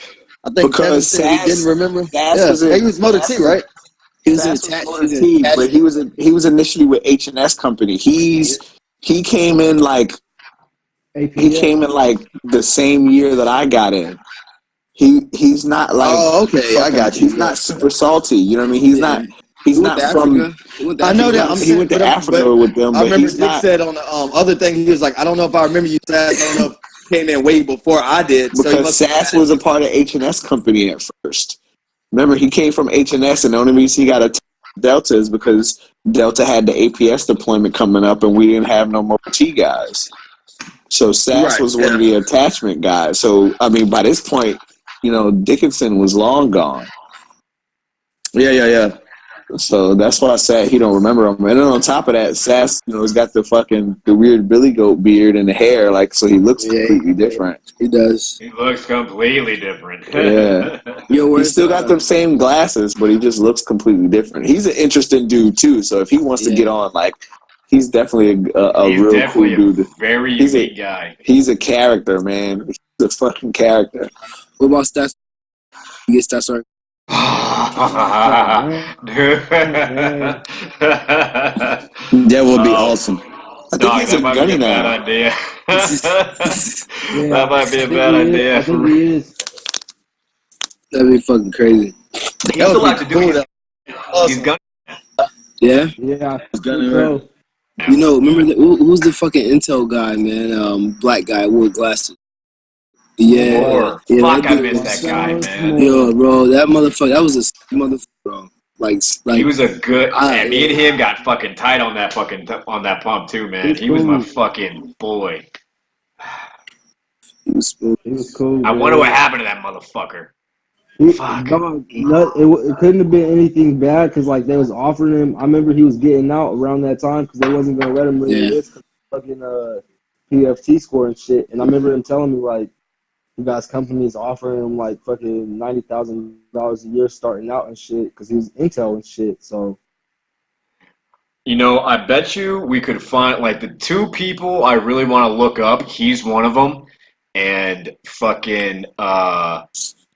I think Kevin said he didn't remember. He was Motor T, right? He was but he was initially with H&S Company. He came in like the same year that I got in. He's not like I got you. He's not super salty. You know what I mean? He's not from. I know that he went to Africa with them. I but remember he's Dick said on the other thing, he was like, I don't know if I remember you, Sass. I don't know if you came in way before I did. Because Sass was a part of H&S Company at first. Remember, he came from H&S, and the only reason he got a Delta is because Delta had the APS deployment coming up, and we didn't have no more T guys. So Sass was one of the attachment guys. So, I mean, by this point, you know, Dickinson was long gone. Yeah. So that's why I said he don't remember him. And then on top of that, Sass, you know, has got the weird Billy Goat beard and the hair, like, so he looks completely different. He does. He looks completely different. Yeah. He's still got the same glasses, but he just looks completely different. He's an interesting dude too. So if he wants to get on, like, he's definitely a real cool dude. Very unique guy. He's a character, man. He's a fucking character. What about Stats? You get Stats, sorry. That would be awesome. I think he's a gunny now. Bad idea. That might be a bad idea. I think he is. That'd be fucking crazy. He still like to do it. He's gunning. Yeah? Yeah. Gunny. You know, remember who's the fucking Intel guy, man? Black guy with glasses. Yeah. Or Yeah, fuck, that I dude miss was that guy, so man. Yo, bro, that motherfucker, that was a motherfucker, bro. Like, He was a good. I, And me and him got fucking tight on that pump too, man. He's He was my cool. fucking boy. he was smooth. He was cool. I man. wonder what happened to that motherfucker. Fuck. Dog, it couldn't have been anything bad because like they was offering him. I remember he was getting out around that time because they wasn't gonna let him really Yeah. risk fucking PFT score and shit. And I remember him telling me like, you guys companies offering him like fucking $90,000 a year starting out and shit because he was Intel and shit. So You know, I bet you we could find like the two people I really want to look up. He's one of them, and fucking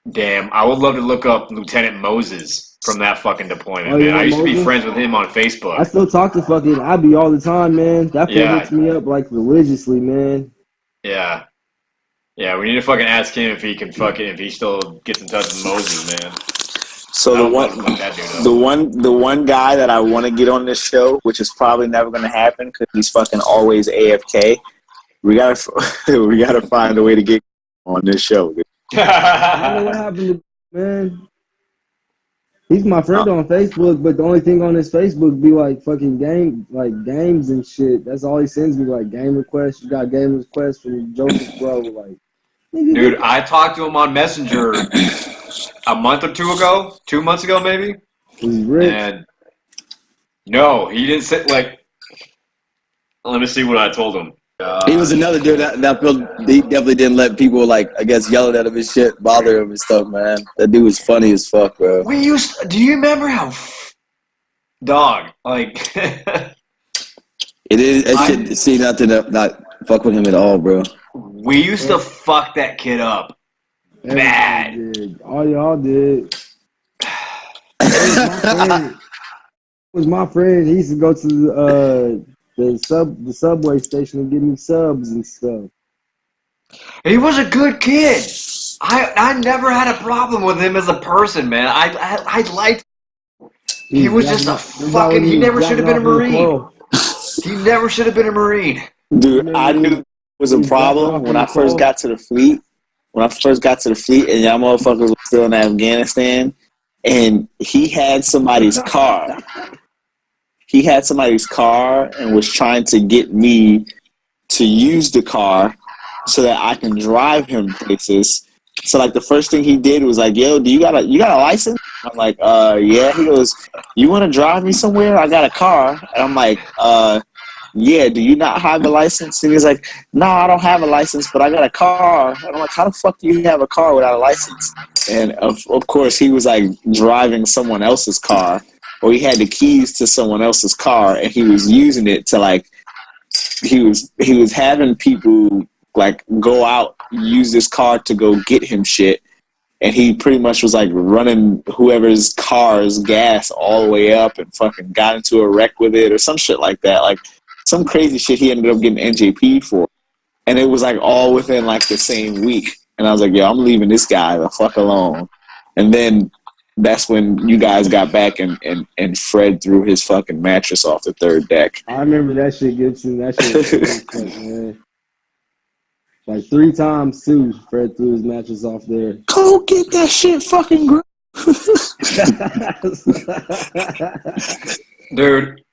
damn, I would love to look up Lieutenant Moses from that fucking deployment, Oh, man. yeah, I used to be Moses? friends with him on I Facebook. still talk to fucking Abby all the time, man. That fool Yeah. hits me up like religiously, man. Yeah. Yeah, we need to fucking ask him if he can fucking if he still gets in touch with Moses, man. So I the would fuck that dude up. the one guy that I want to get on this show, which is probably never going to happen because he's fucking always AFK. We gotta find a way to get on this show. I don't know what happened to man. He's my friend on Facebook, but the only thing on his Facebook be like fucking games and shit. That's all he sends me, like game requests. You got game requests from Joseph, bro. Like, nigga, Dude, I talked to him on Messenger a month or 2 months ago maybe. he's rich. And no, he didn't say like. Let me see what I told him. He was another dude that felt he definitely didn't let people like I guess yelling at him and shit bother him and stuff, man. That dude was funny as fuck, bro. Do you remember how dog like It is it should see nothing not fuck with him at all, bro. we used to fuck that kid up bad. Everybody did. All y'all did. It was my friend. He used to go to the subway station and give me subs and stuff. He was a good kid. I never had a problem with him as a person, man. I liked. He was just a fucking. He never should have been a Marine. He never should have been a Marine. Dude, I knew it was a problem when I first got to the fleet. When I first got to the fleet and y'all motherfuckers were still in Afghanistan, and he had somebody's car. He had somebody's car and was trying to get me to use the car so that I can drive him places. So like the first thing he did was like, "Yo, you got a license?" I'm like, yeah." He goes, "You want to drive me somewhere? I got a car." And I'm like, yeah. Do you not have a license? And he's like, "No, I don't have a license, but I got a car." And I'm like, "How the fuck do you have a car without a license?" And of course, he was like driving someone else's car, or he had the keys to someone else's car, and he was using it to like, he was having people like go out, use this car to go get him shit. And he pretty much was like running whoever's car's gas all the way up and fucking got into a wreck with it or some shit like that. Like some crazy shit he ended up getting NJP for. And it was like all within like the same week. And I was like, yo, I'm leaving this guy the fuck alone. And then that's when you guys got back and Fred threw his fucking mattress off the third deck. I remember that shit, Gibson. That shit was fuck, man. Like 3 times too, Fred threw his mattress off there. Go get that shit fucking grip. Dude,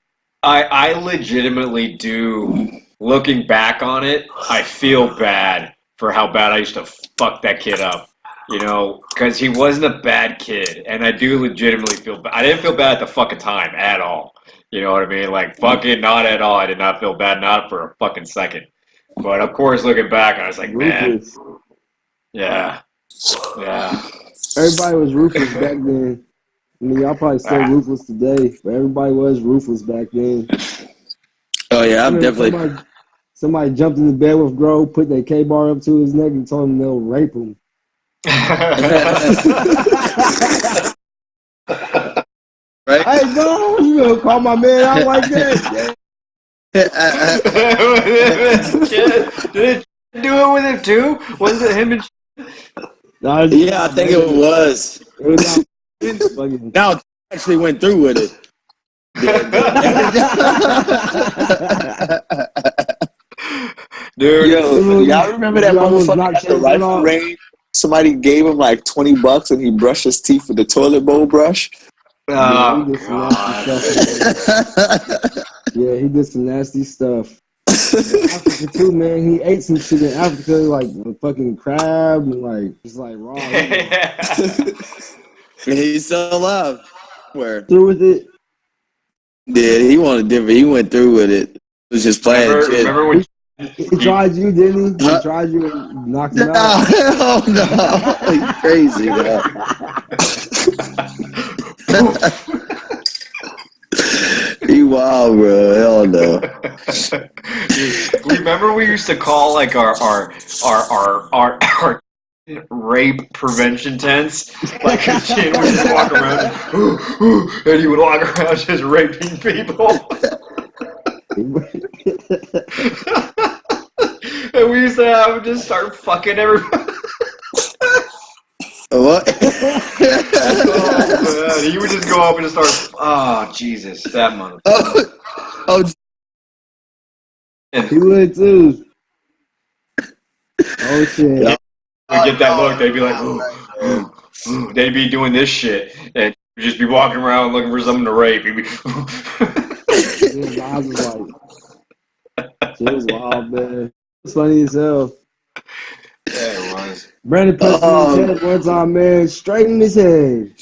I legitimately do. Looking back on it, I feel bad for how bad I used to fuck that kid up. You know, because he wasn't a bad kid, and I do legitimately feel bad. I didn't feel bad at the fucking time at all. You know what I mean? Like, fucking not at all. I did not feel bad, not for a fucking second. But of course, looking back, I was like, Ruthless. man, yeah. Everybody was ruthless back then. I mean, y'all probably still ruthless today, but everybody was ruthless back then. Oh yeah, I'm definitely. Somebody jumped in the bed with Grove, put their K-bar up to his neck, and told him they'll rape him. Right? Hey, no, you gonna call my man out like that? Did it do it with him too? Was it him and? No, Yeah, I think it was. It was fucking. Now it actually went through with it. Dude. Yo, y'all remember that You almost motherfucker knocked at the Chase rifle off. range? Somebody gave him like $20 and he brushed his teeth with the toilet bowl brush. Oh, he did some God. nasty stuff, man. Yeah, he did some nasty stuff. Africa too, man. He ate some shit in Africa, like a fucking crab and like just like raw. He's still alive. Where? Through with it. Yeah, he wanted different. He went through with it. It was just playing shit. Remember when He tried you, didn't he? He Huh? tried you and knocked him No, out. hell no. He's crazy, bro. He wild, bro. Hell no. Remember we used to call like our rape prevention tents? Like shit, we just walk around and he would walk around just raping people. And we used to have him just start fucking everybody. What? Oh man, he would just go up and just start. Oh Jesus, that mother. Oh, He would too. Oh shit. Yeah. We'd get that look, they'd be like, ooh. They'd be doing this shit, and we'd just be walking around looking for something to rape. He'd be, His eyes was like, shit was wild, man. It's funny as hell. yeah, it was. Brandon punched me in his head one time, man. Straight in his head.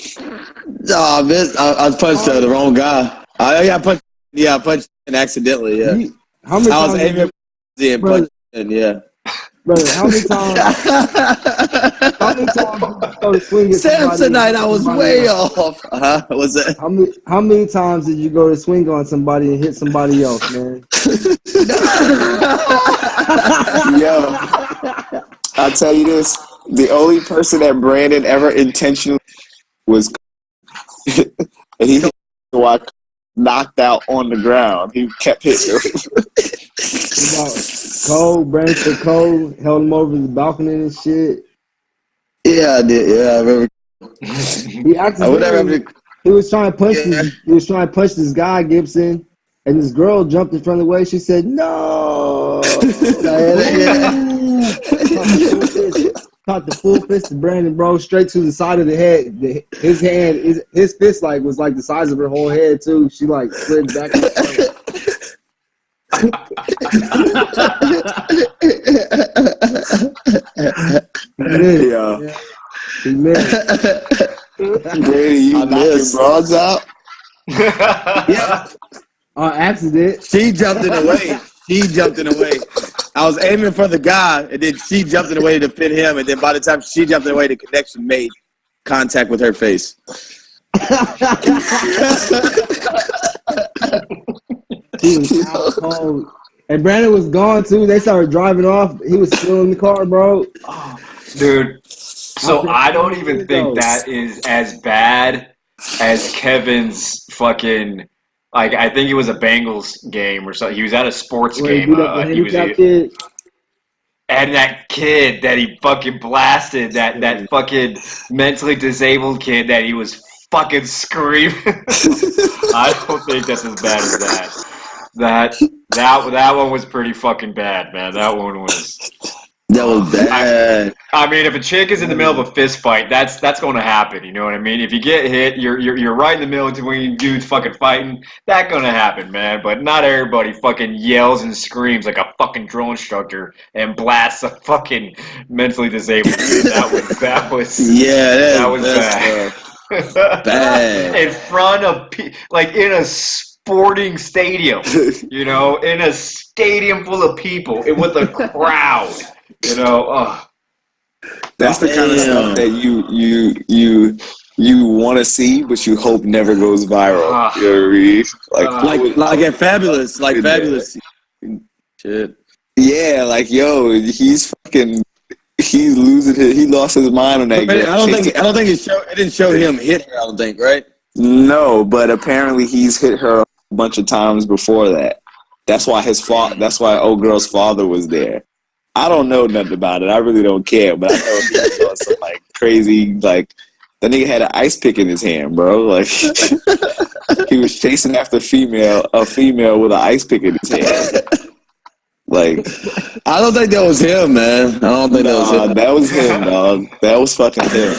oh man, I punched the wrong guy. I punched him accidentally. Yeah, How many I was times? aiming and punched him. Yeah. Brother, how many times? How many times did you go to swing at somebody? Samsonite, I was way off. What's that? How many times did you go to swing on somebody and hit somebody else, man? Yo, I'll tell you this. The only person that Brandon ever intentionally was and he hit knocked out on the ground. He kept hitting him. Cole, Brandon said Cole held him over the balcony and shit. Yeah, I did. Yeah, I remember. He accidentally, he was trying to punch he was trying to punch this guy, Gibson, and this girl jumped in front of the way. She said, "No!" Caught the full fist of Brandon, bro, straight to the side of the head. His hand, his fist was like the size of her whole head too. She like slid back. Yeah. He missed. Brady, you knocking broads out? Yeah. On accident. She jumped in the way. I was aiming for the guy, and then she jumped in the way to fit him, and then by the time she jumped in the way, the connection made contact with her face. He was out cold. And Brandon was gone too. They started driving off. He was still in the car, bro. Dude, so I don't even think that is as bad as Kevin's fucking. Like, I think it was a Bengals game or something. He was at a sports game. And that kid that he fucking blasted, that fucking mentally disabled kid that he was fucking screaming. I don't think that's as bad as that. That one was pretty fucking bad, man. That one was. That was bad. I mean, if a chick is in the middle of a fist fight, that's going to happen. You know what I mean? If you get hit, you're right in the middle between dudes fucking fighting. That's going to happen, man. But not everybody fucking yells and screams like a fucking drill instructor and blasts a fucking mentally disabled dude. That was That was bad. Bad. In front of like in a sporting stadium, you know, in a stadium full of people, with a crowd. You know, that's the kind of stuff that you want to see, but you hope never goes viral. You know what I mean? Like at Fabulous, Fabulous. Shit. Yeah, like yo, he's losing he lost his mind on that. I don't think it didn't show him hit her. I don't think, right? No, but apparently he's hit her a bunch of times before that. That's why that's why old girl's father was there. I don't know nothing about it. I really don't care, but I know he was on some like crazy, like that nigga had an ice pick in his hand, bro. Like he was chasing after a female with an ice pick in his hand. Like, I don't think that was him, man. I don't think that was him. that was him, dog. That was fucking him.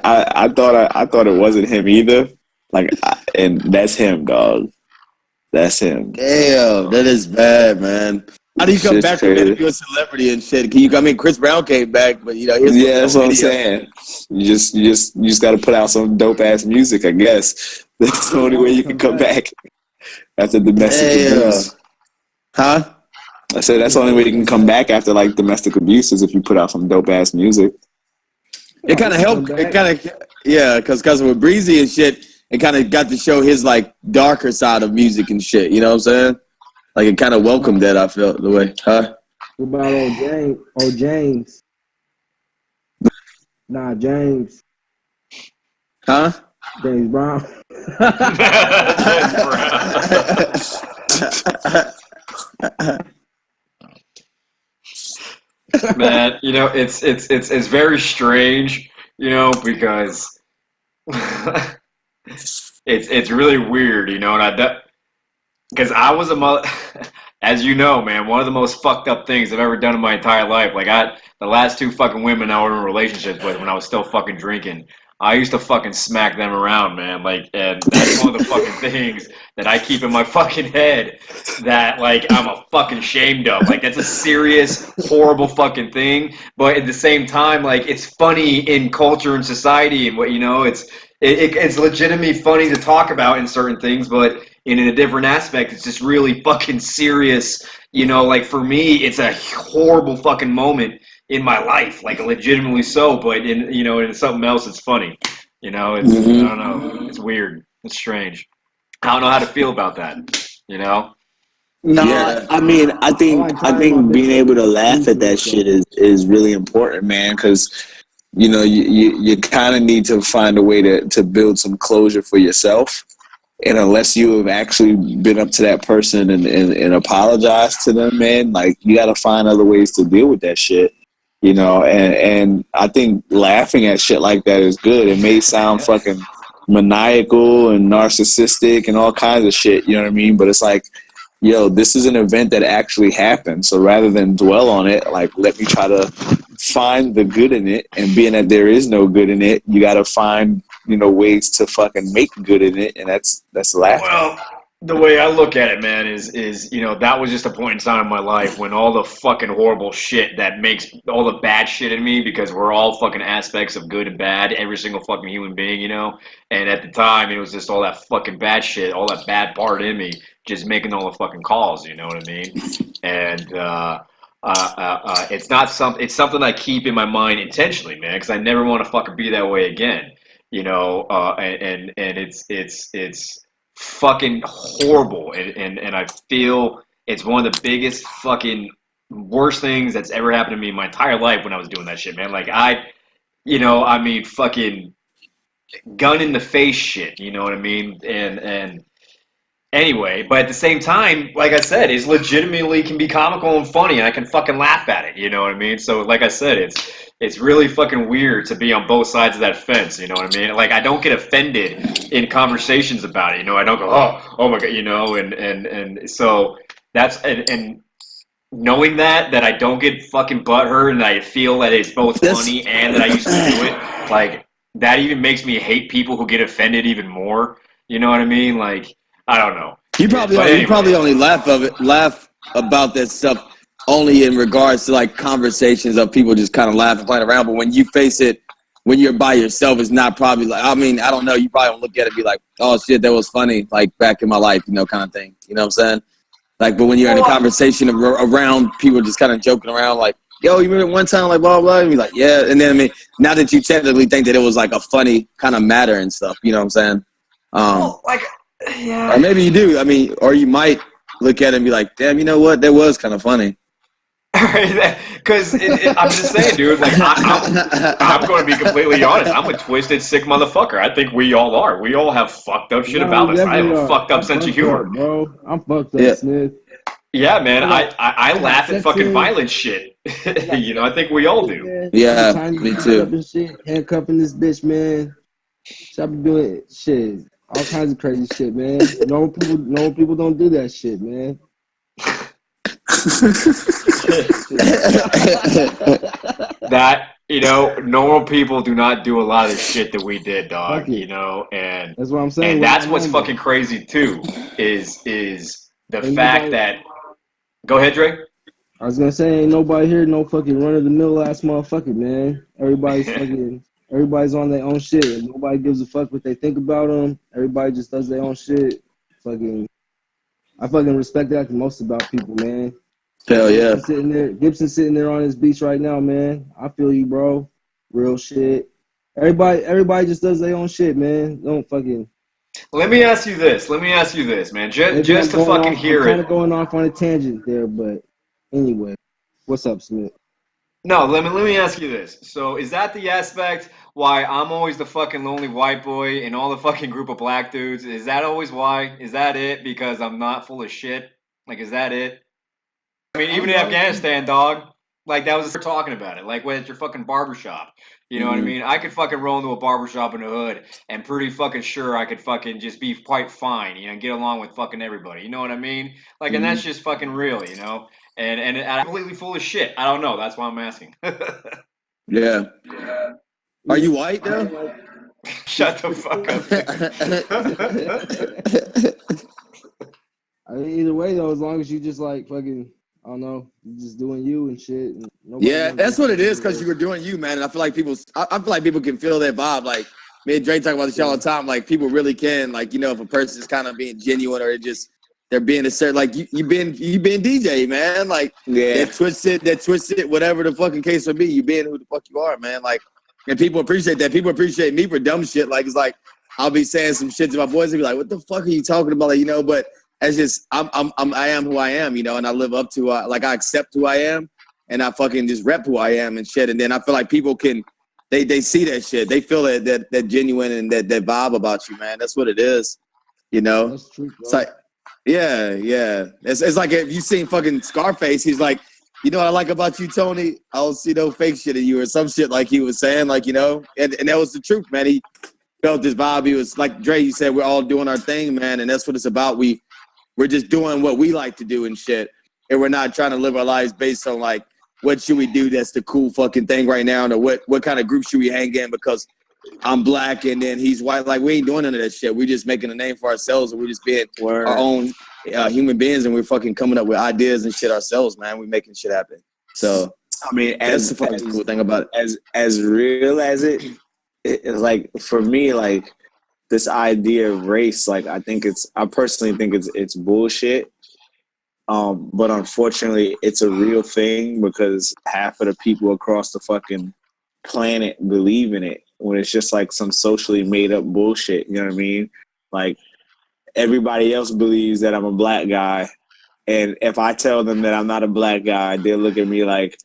I thought it wasn't him either. Like, and that's him, dog. That's him. Damn, that is bad, man. How do you come Shit's back from crazy. that if you're a celebrity and shit? Can you? I mean, Chris Brown came back, but you know, here's Yeah, that's what I'm video. saying. You just got to put out some dope ass music, I guess. That's the only way you can come back after domestic abuse. Huh? I said that's the only way you can come back after like domestic abuse is if you put out some dope ass music. It kind of helped. It kind of, yeah, because with Breezy and shit, it kind of got to show his like darker side of music and shit. You know what I'm saying? Like it kind of welcomed that. I felt the way, huh? What about old James? Old James. Nah, James. Huh? James Brown. Man, you know, it's very strange, you know, because it's really weird, you know, and because I was a mother, as you know, man, one of the most fucked up things I've ever done in my entire life. Like the last two fucking women I were in relationships with when I was still fucking drinking, I used to fucking smack them around, man. Like, and that's one of the fucking things that I keep in my fucking head that, like, I'm a fucking ashamed of. Like, that's a serious, horrible fucking thing. But at the same time, like, it's funny in culture and society and what, you know, it's legitimately funny to talk about in certain things, but in a different aspect, it's just really fucking serious. You know, like, for me, it's a horrible fucking moment in my life, like legitimately so, but in, you know, in something else, it's funny. You know, it's, I don't know, it's weird, it's strange. I don't know how to feel about that. You know? No, Yeah. I mean, I think being able to laugh at that shit is really important, man, because you know you kind of need to find a way to build some closure for yourself. And unless you have actually been up to that person and apologized to them, man, like you got to find other ways to deal with that shit. You know, and I think laughing at shit like that is good. It may sound fucking maniacal and narcissistic and all kinds of shit, you know what I mean? But it's like, yo, this is an event that actually happened. So rather than dwell on it, like, let me try to find the good in it. And being that there is no good in it, you got to find, you know, ways to fucking make good in it. And that's laughing. Well, the way I look at it, man, is, you know, that was just a point in time in my life when all the fucking horrible shit that makes all the bad shit in me, because we're all fucking aspects of good and bad, every single fucking human being, you know? And at the time, it was just all that fucking bad shit, all that bad part in me, just making all the fucking calls, you know what I mean? And, it's not something, it's something I keep in my mind intentionally, man, because I never want to fucking be that way again, you know? And it's fucking horrible, and I feel it's one of the biggest fucking worst things that's ever happened to me in my entire life when I was doing that shit, man. Like you know, I mean, fucking gun in the face shit, you know what I mean? And anyway, but at the same time, like I said, it's legitimately can be comical and funny, and I can fucking laugh at it, you know what I mean? So like I said, it's really fucking weird to be on both sides of that fence, you know what I mean? Like, I don't get offended in conversations about it, you know? I don't go, oh my God, you know? And so that's, and knowing that I don't get fucking butthurt and I feel that it's both funny and that I used to do it, like, that even makes me hate people who get offended even more, you know what I mean? Like, I don't know. You probably only laugh about that stuff only in regards to like conversations of people just kind of laughing, playing around. But when you face it, when you're by yourself, it's not probably like, I mean, I don't know. You probably don't look at it and be like, oh shit, that was funny, like back in my life, you know, kind of thing. You know what I'm saying? Like, but when you're in a conversation around people just kind of joking around, like, yo, you remember one time, like, blah, blah, and you're like, yeah. And then, I mean, now that you technically think that it was like a funny kind of matter and stuff, you know what I'm saying? Well, like, yeah. Or maybe you do. I mean, or you might look at it and be like, damn, you know what? That was kind of funny. Because I'm just saying, dude, like, I'm going to be completely honest. I'm a twisted, sick motherfucker. I think we all are. We all have fucked up shit about us. I have a fucked up sense of humor. Bro, I'm fucked up, Smith. Yeah, man, I laugh at fucking violent shit. You know, I think we all do. Yeah, me too. Handcuffing this bitch, man. Should be doing shit. All kinds of crazy shit, man. No people don't do that shit, man. That, you know, normal people do not do a lot of the shit that we did, dog. Fuck it. You know, and That's what I'm saying. and we're that's not what's normal. fucking crazy too. Is the Ain't fact nobody- that. Go ahead, Drake. I was gonna say, ain't nobody here, no fucking run of the mill ass motherfucker, man. Everybody's on their own shit. Nobody gives a fuck what they think about them. Everybody just does their own shit. I fucking respect that the most about people, man. Hell yeah. Gibson sitting there on his beach right now, man. I feel you, bro. Real shit. Everybody just does their own shit, man. Don't fucking. Let me ask you this, man. Just to fucking hear I'm kind it. of going off on a tangent there, but anyway, what's up, Smith? No, let me ask you this. So is that the aspect why I'm always the fucking lonely white boy in all the fucking group of black dudes? Is that always why? Is that it? Because I'm not full of shit? Like, is that it? I mean, even in Afghanistan, dog, like that was talking about it. Like when it's your fucking barbershop. You know what I mean? I could fucking roll into a barbershop in the hood and pretty fucking sure I could fucking just be quite fine, you know, and get along with fucking everybody. You know what I mean? Like, and that's just fucking real, you know? And I'm completely full of shit. I don't know. That's why I'm asking. Yeah. Are you white though? Shut the fuck up. I mean, either way though, as long as you just like fucking, I don't know, you just doing you and shit. And Yeah, that's what it is, because you were doing you, man. And I feel like I feel like people can feel that vibe. Like me and Dre talk about this all the time. Like people really can, like, you know, if a person's kind of being genuine or they're being a certain, like you been DJ, man. Like that twisted, whatever the fucking case may be. You being who the fuck you are, man. Like, and people appreciate that. People appreciate me for dumb shit. Like it's like I'll be saying some shit to my boys and be like, "What the fuck are you talking about?" Like, you know, but it's just I am who I am, you know, and I live up to like I accept who I am. And I fucking just rep who I am and shit. And then I feel like people can, they see that shit. They feel that genuine and that vibe about you, man. That's what it is, you know? That's true, bro. It's like, yeah. It's like if you seen fucking Scarface, he's like, you know what I like about you, Tony? I don't see no fake shit in you or some shit like he was saying, like, you know? And that was the truth, man. He felt this vibe. He was like, Dre, you said, we're all doing our thing, man. And that's what it's about. We're just doing what we like to do and shit. And we're not trying to live our lives based on like, what should we do that's the cool fucking thing right now? Or what kind of group should we hang in because I'm black and then he's white? Like, we ain't doing none of that shit. We're just making a name for ourselves and we're just being our own human beings and we're fucking coming up with ideas and shit ourselves, man. We're making shit happen. So, I mean, that's the fucking cool thing about it. As real as it's like, for me, like, this idea of race, like, I personally think it's bullshit. But unfortunately, it's a real thing because half of the people across the fucking planet believe in it when it's just like some socially made up bullshit. You know what I mean? Like everybody else believes that I'm a black guy. And if I tell them that I'm not a black guy, they'll look at me like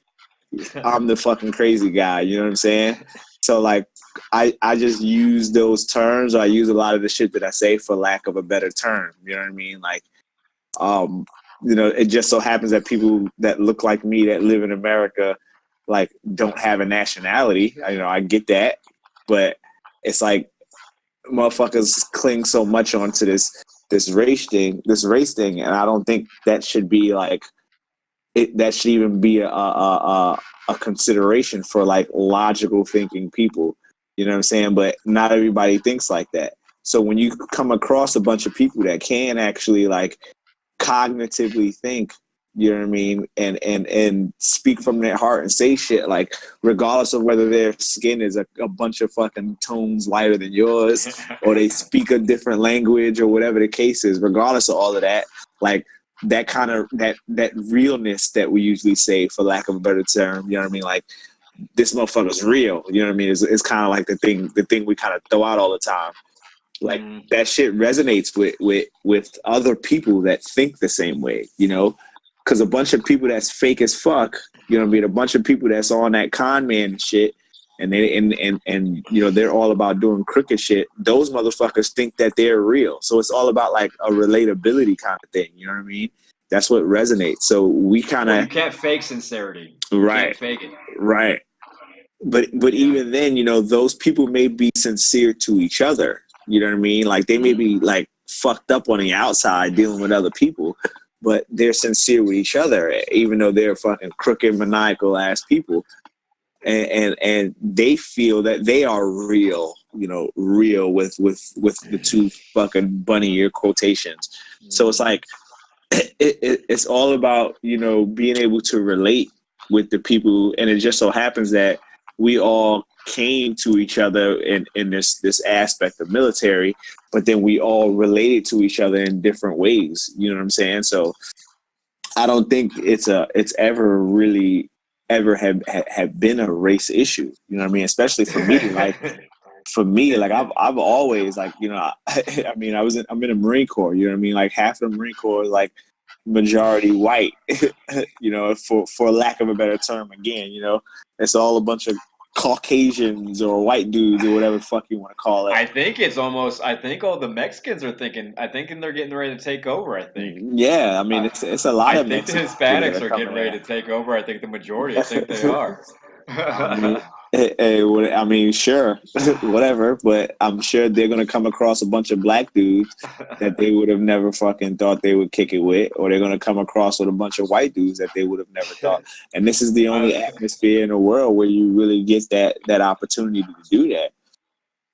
I'm the fucking crazy guy. You know what I'm saying? So like, I just use those terms. I use a lot of the shit that I say for lack of a better term. You know what I mean? Like, you know, it just so happens that people that look like me that live in America, like, don't have a nationality. You know, I get that, but it's like motherfuckers cling so much onto this race thing, and I don't think that should be like it. That should even be a consideration for like logical thinking people. You know what I'm saying? But not everybody thinks like that. So when you come across a bunch of people that can actually like cognitively think, you know what I mean, and speak from their heart and say shit, like regardless of whether their skin is a bunch of fucking tones lighter than yours or they speak a different language or whatever the case is, regardless of all of that, like that kind of that realness that we usually say, for lack of a better term, you know what I mean, like this motherfucker's real, you know what I mean, it's kind of like the thing we kind of throw out all the time. Like that shit resonates with other people that think the same way, you know, because a bunch of people that's fake as fuck, you know what I mean, a bunch of people that's on that con man shit, and they and you know they're all about doing crooked shit. Those motherfuckers think that they're real, so it's all about like a relatability kind of thing, you know what I mean? That's what resonates. So we kind of you can't fake sincerity, right? You can't fake it, right? But even then, you know, those people may be sincere to each other. You know what I mean? Like they may be like fucked up on the outside dealing with other people, but they're sincere with each other, even though they're fucking crooked, maniacal ass people. And they feel that they are real, real with the two fucking bunny ear quotations. So it's like it's all about being able to relate with the people, and it just so happens that we all came to each other in this aspect of military, but then we all related to each other in different ways. You know what I'm saying? So I don't think it's ever really ever have been a race issue. You know what I mean? Especially for me, like I've always I'm in the Marine Corps. You know what I mean? Like half the Marine Corps is like majority white. For lack of a better term, again, it's all a bunch of Caucasians or white dudes or whatever the fuck you want to call it. I think all the Mexicans are thinking. I think they're getting ready to take over. I think. Yeah, I mean it's a lot of Mexicans. I think the Hispanics are getting ready to take over. I think the majority. I think they are. I mean, sure, whatever, but I'm sure they're gonna come across a bunch of black dudes that they would have never fucking thought they would kick it with, or they're gonna come across with a bunch of white dudes that they would have never thought. And this is the only atmosphere in the world where you really get that opportunity to do that.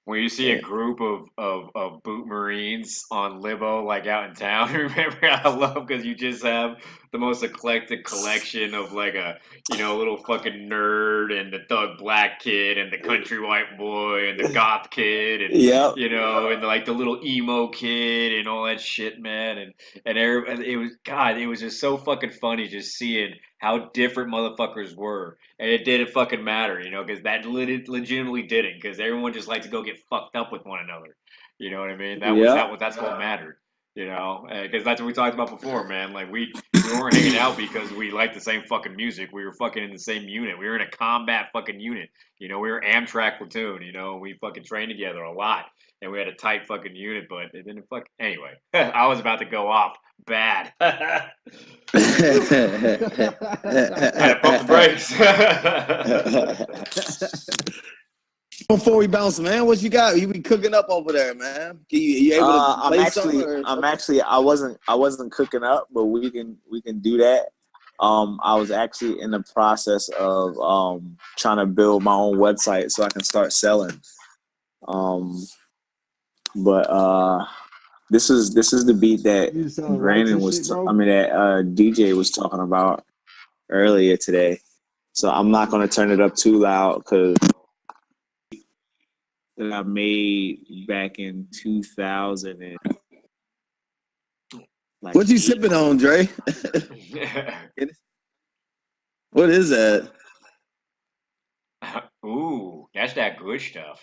When you see a group of boot Marines on Libo, like out in town, remember, I love because you just have the most eclectic collection of like a little fucking nerd and the thug black kid and the country white boy and the goth kid and and like the little emo kid and all that shit, man. And it was just so fucking funny just seeing how different motherfuckers were. And it didn't fucking matter, because that legitimately didn't, because everyone just liked to go get fucked up with one another. You know what I mean? That's what mattered. Because that's what we talked about before, man. Like we weren't hanging out because we liked the same fucking music. We were fucking in the same unit. We were in a combat fucking unit. We were Amtrak platoon. We fucking trained together a lot, and we had a tight fucking unit. But it didn't anyway. I was about to go off bad. I had to pump the brakes. Before we bounce, man, what you got? You be cooking up over there, man? You able to play something? I wasn't cooking up, but we can do that. I was actually in the process of trying to build my own website so I can start selling. This is the beat that Brandon that DJ was talking about earlier today. So I'm not gonna turn it up too loud because that I made back in 2000 and what you sipping on, Dre? What is that? Ooh, that's that good stuff.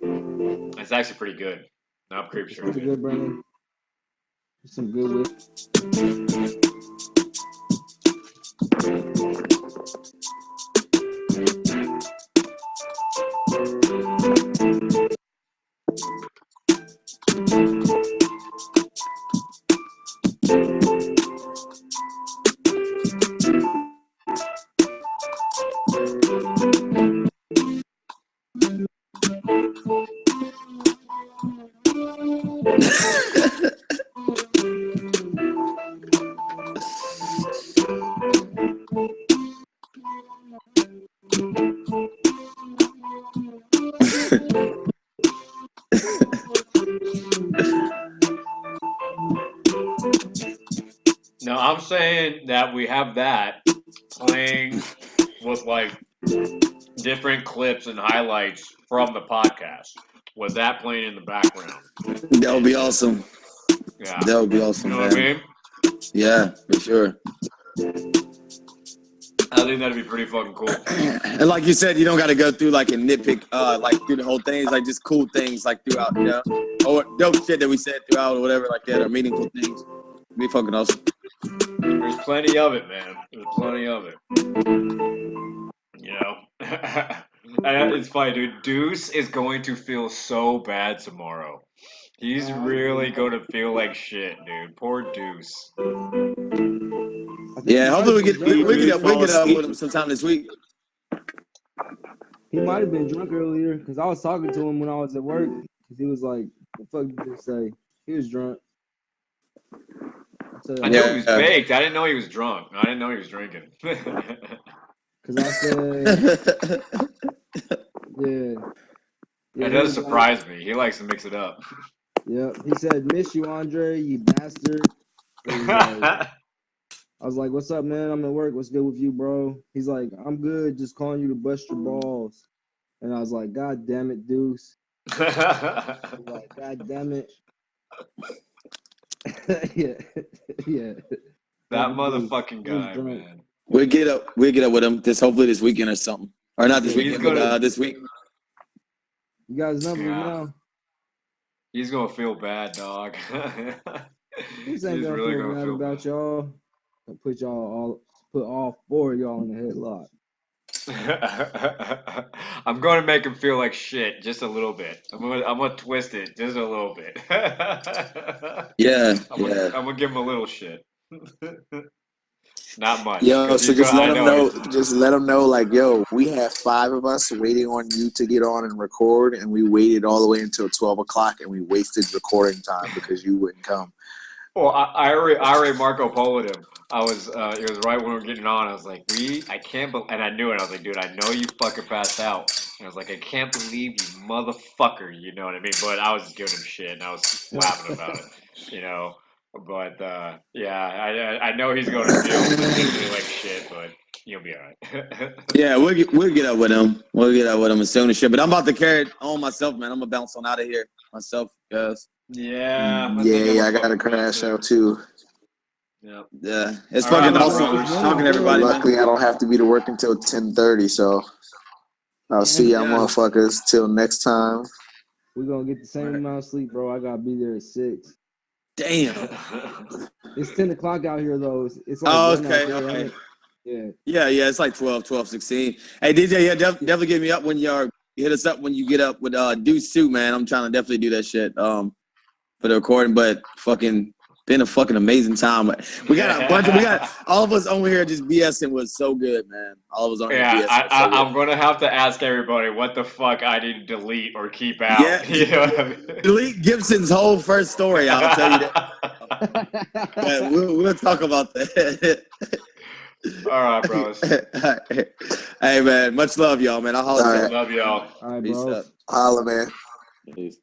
It's actually pretty good. No, pretty sure. Pretty good, Brandon. Some good with. No, I'm saying that we have that playing with like different clips and highlights from the podcast, with that playing in the background. That would be awesome. Yeah, that would be awesome. You know what I mean? Yeah, for sure. I think that'd be pretty fucking cool. And like you said, you don't got to go through like a nitpick, like through the whole thing. It's like just cool things like throughout, or dope shit that we said throughout or whatever like that, or meaningful things. It'd be fucking awesome. There's plenty of it, man. There's plenty of it. And it's funny, dude. Deuce is going to feel so bad tomorrow. He's really going to feel like shit, dude. Poor Deuce. Yeah, hopefully we get up with him sometime this week. He might have been drunk earlier because I was talking to him when I was at work. He was like, "The fuck did you say?" He was drunk. I knew he was baked. I didn't know he was drunk. I didn't know he was drinking. Because I said, yeah. That does surprise me. He likes to mix it up. Yep. He said, "Miss you, Andre, you bastard." I was like, "What's up, man? I'm at work. What's good with you, bro?" He's like, "I'm good. Just calling you to bust your balls." And I was like, "God damn it, Deuce." He's like, "God damn it." yeah. That motherfucking guy, man. We'll get up with him hopefully this weekend or something. Or not this weekend, but this week. You guys number now? He's gonna feel bad, dog. He's ain't gonna feel bad about y'all. I'll put all four of y'all in the headlock. I'm gonna make him feel like shit just a little bit. I'm gonna twist it just a little bit. I'm gonna give him a little shit. Not much. Yo, so just let him know. Just let him know, like, yo, we have 5 of us waiting on you to get on and record, and we waited all the way until 12 o'clock, and we wasted recording time because you wouldn't come. Well, I already Marco Polo'd him. It was right when we were getting on. I was like, I can't believe, and I knew it. I was like, dude, I know you fucking passed out. And I was like, I can't believe you motherfucker. You know what I mean? But I was giving him shit, and I was laughing about it. You know. But yeah, I know he's going to feel particularly like shit, but you'll be all right. Yeah, we'll get up with him. We'll get up with him as soon as shit. But I'm about to carry it on myself, man. I'm gonna bounce on out of here myself, guys. Yeah. I gotta crash out too. Yep. Yeah, it's fucking awesome talking to everybody. Luckily, I don't have to be to work until 10:30, so I'll see y'all motherfuckers till next time. We're gonna get the same amount of sleep, bro. I gotta be there at 6. Damn. It's 10 o'clock out here though. It's like okay. Yeah. It's like 12, 16. Hey DJ, definitely get me up when hit us up when you get up with Deuce too, man. I'm trying to definitely do that shit for the recording, but fucking been a fucking amazing time. We got all of us over here just BSing was so good, man. All of us on here BSing. I'm gonna have to ask everybody what the fuck I need to delete or keep out. Yeah, you know what I mean? Delete Gibson's whole first story. I'll tell you that. Yeah, we'll talk about that. All right, bros. Hey, man. Much love, y'all, man. I'll holler. Love y'all. All right, Peace bro. up. Holla, man. Peace.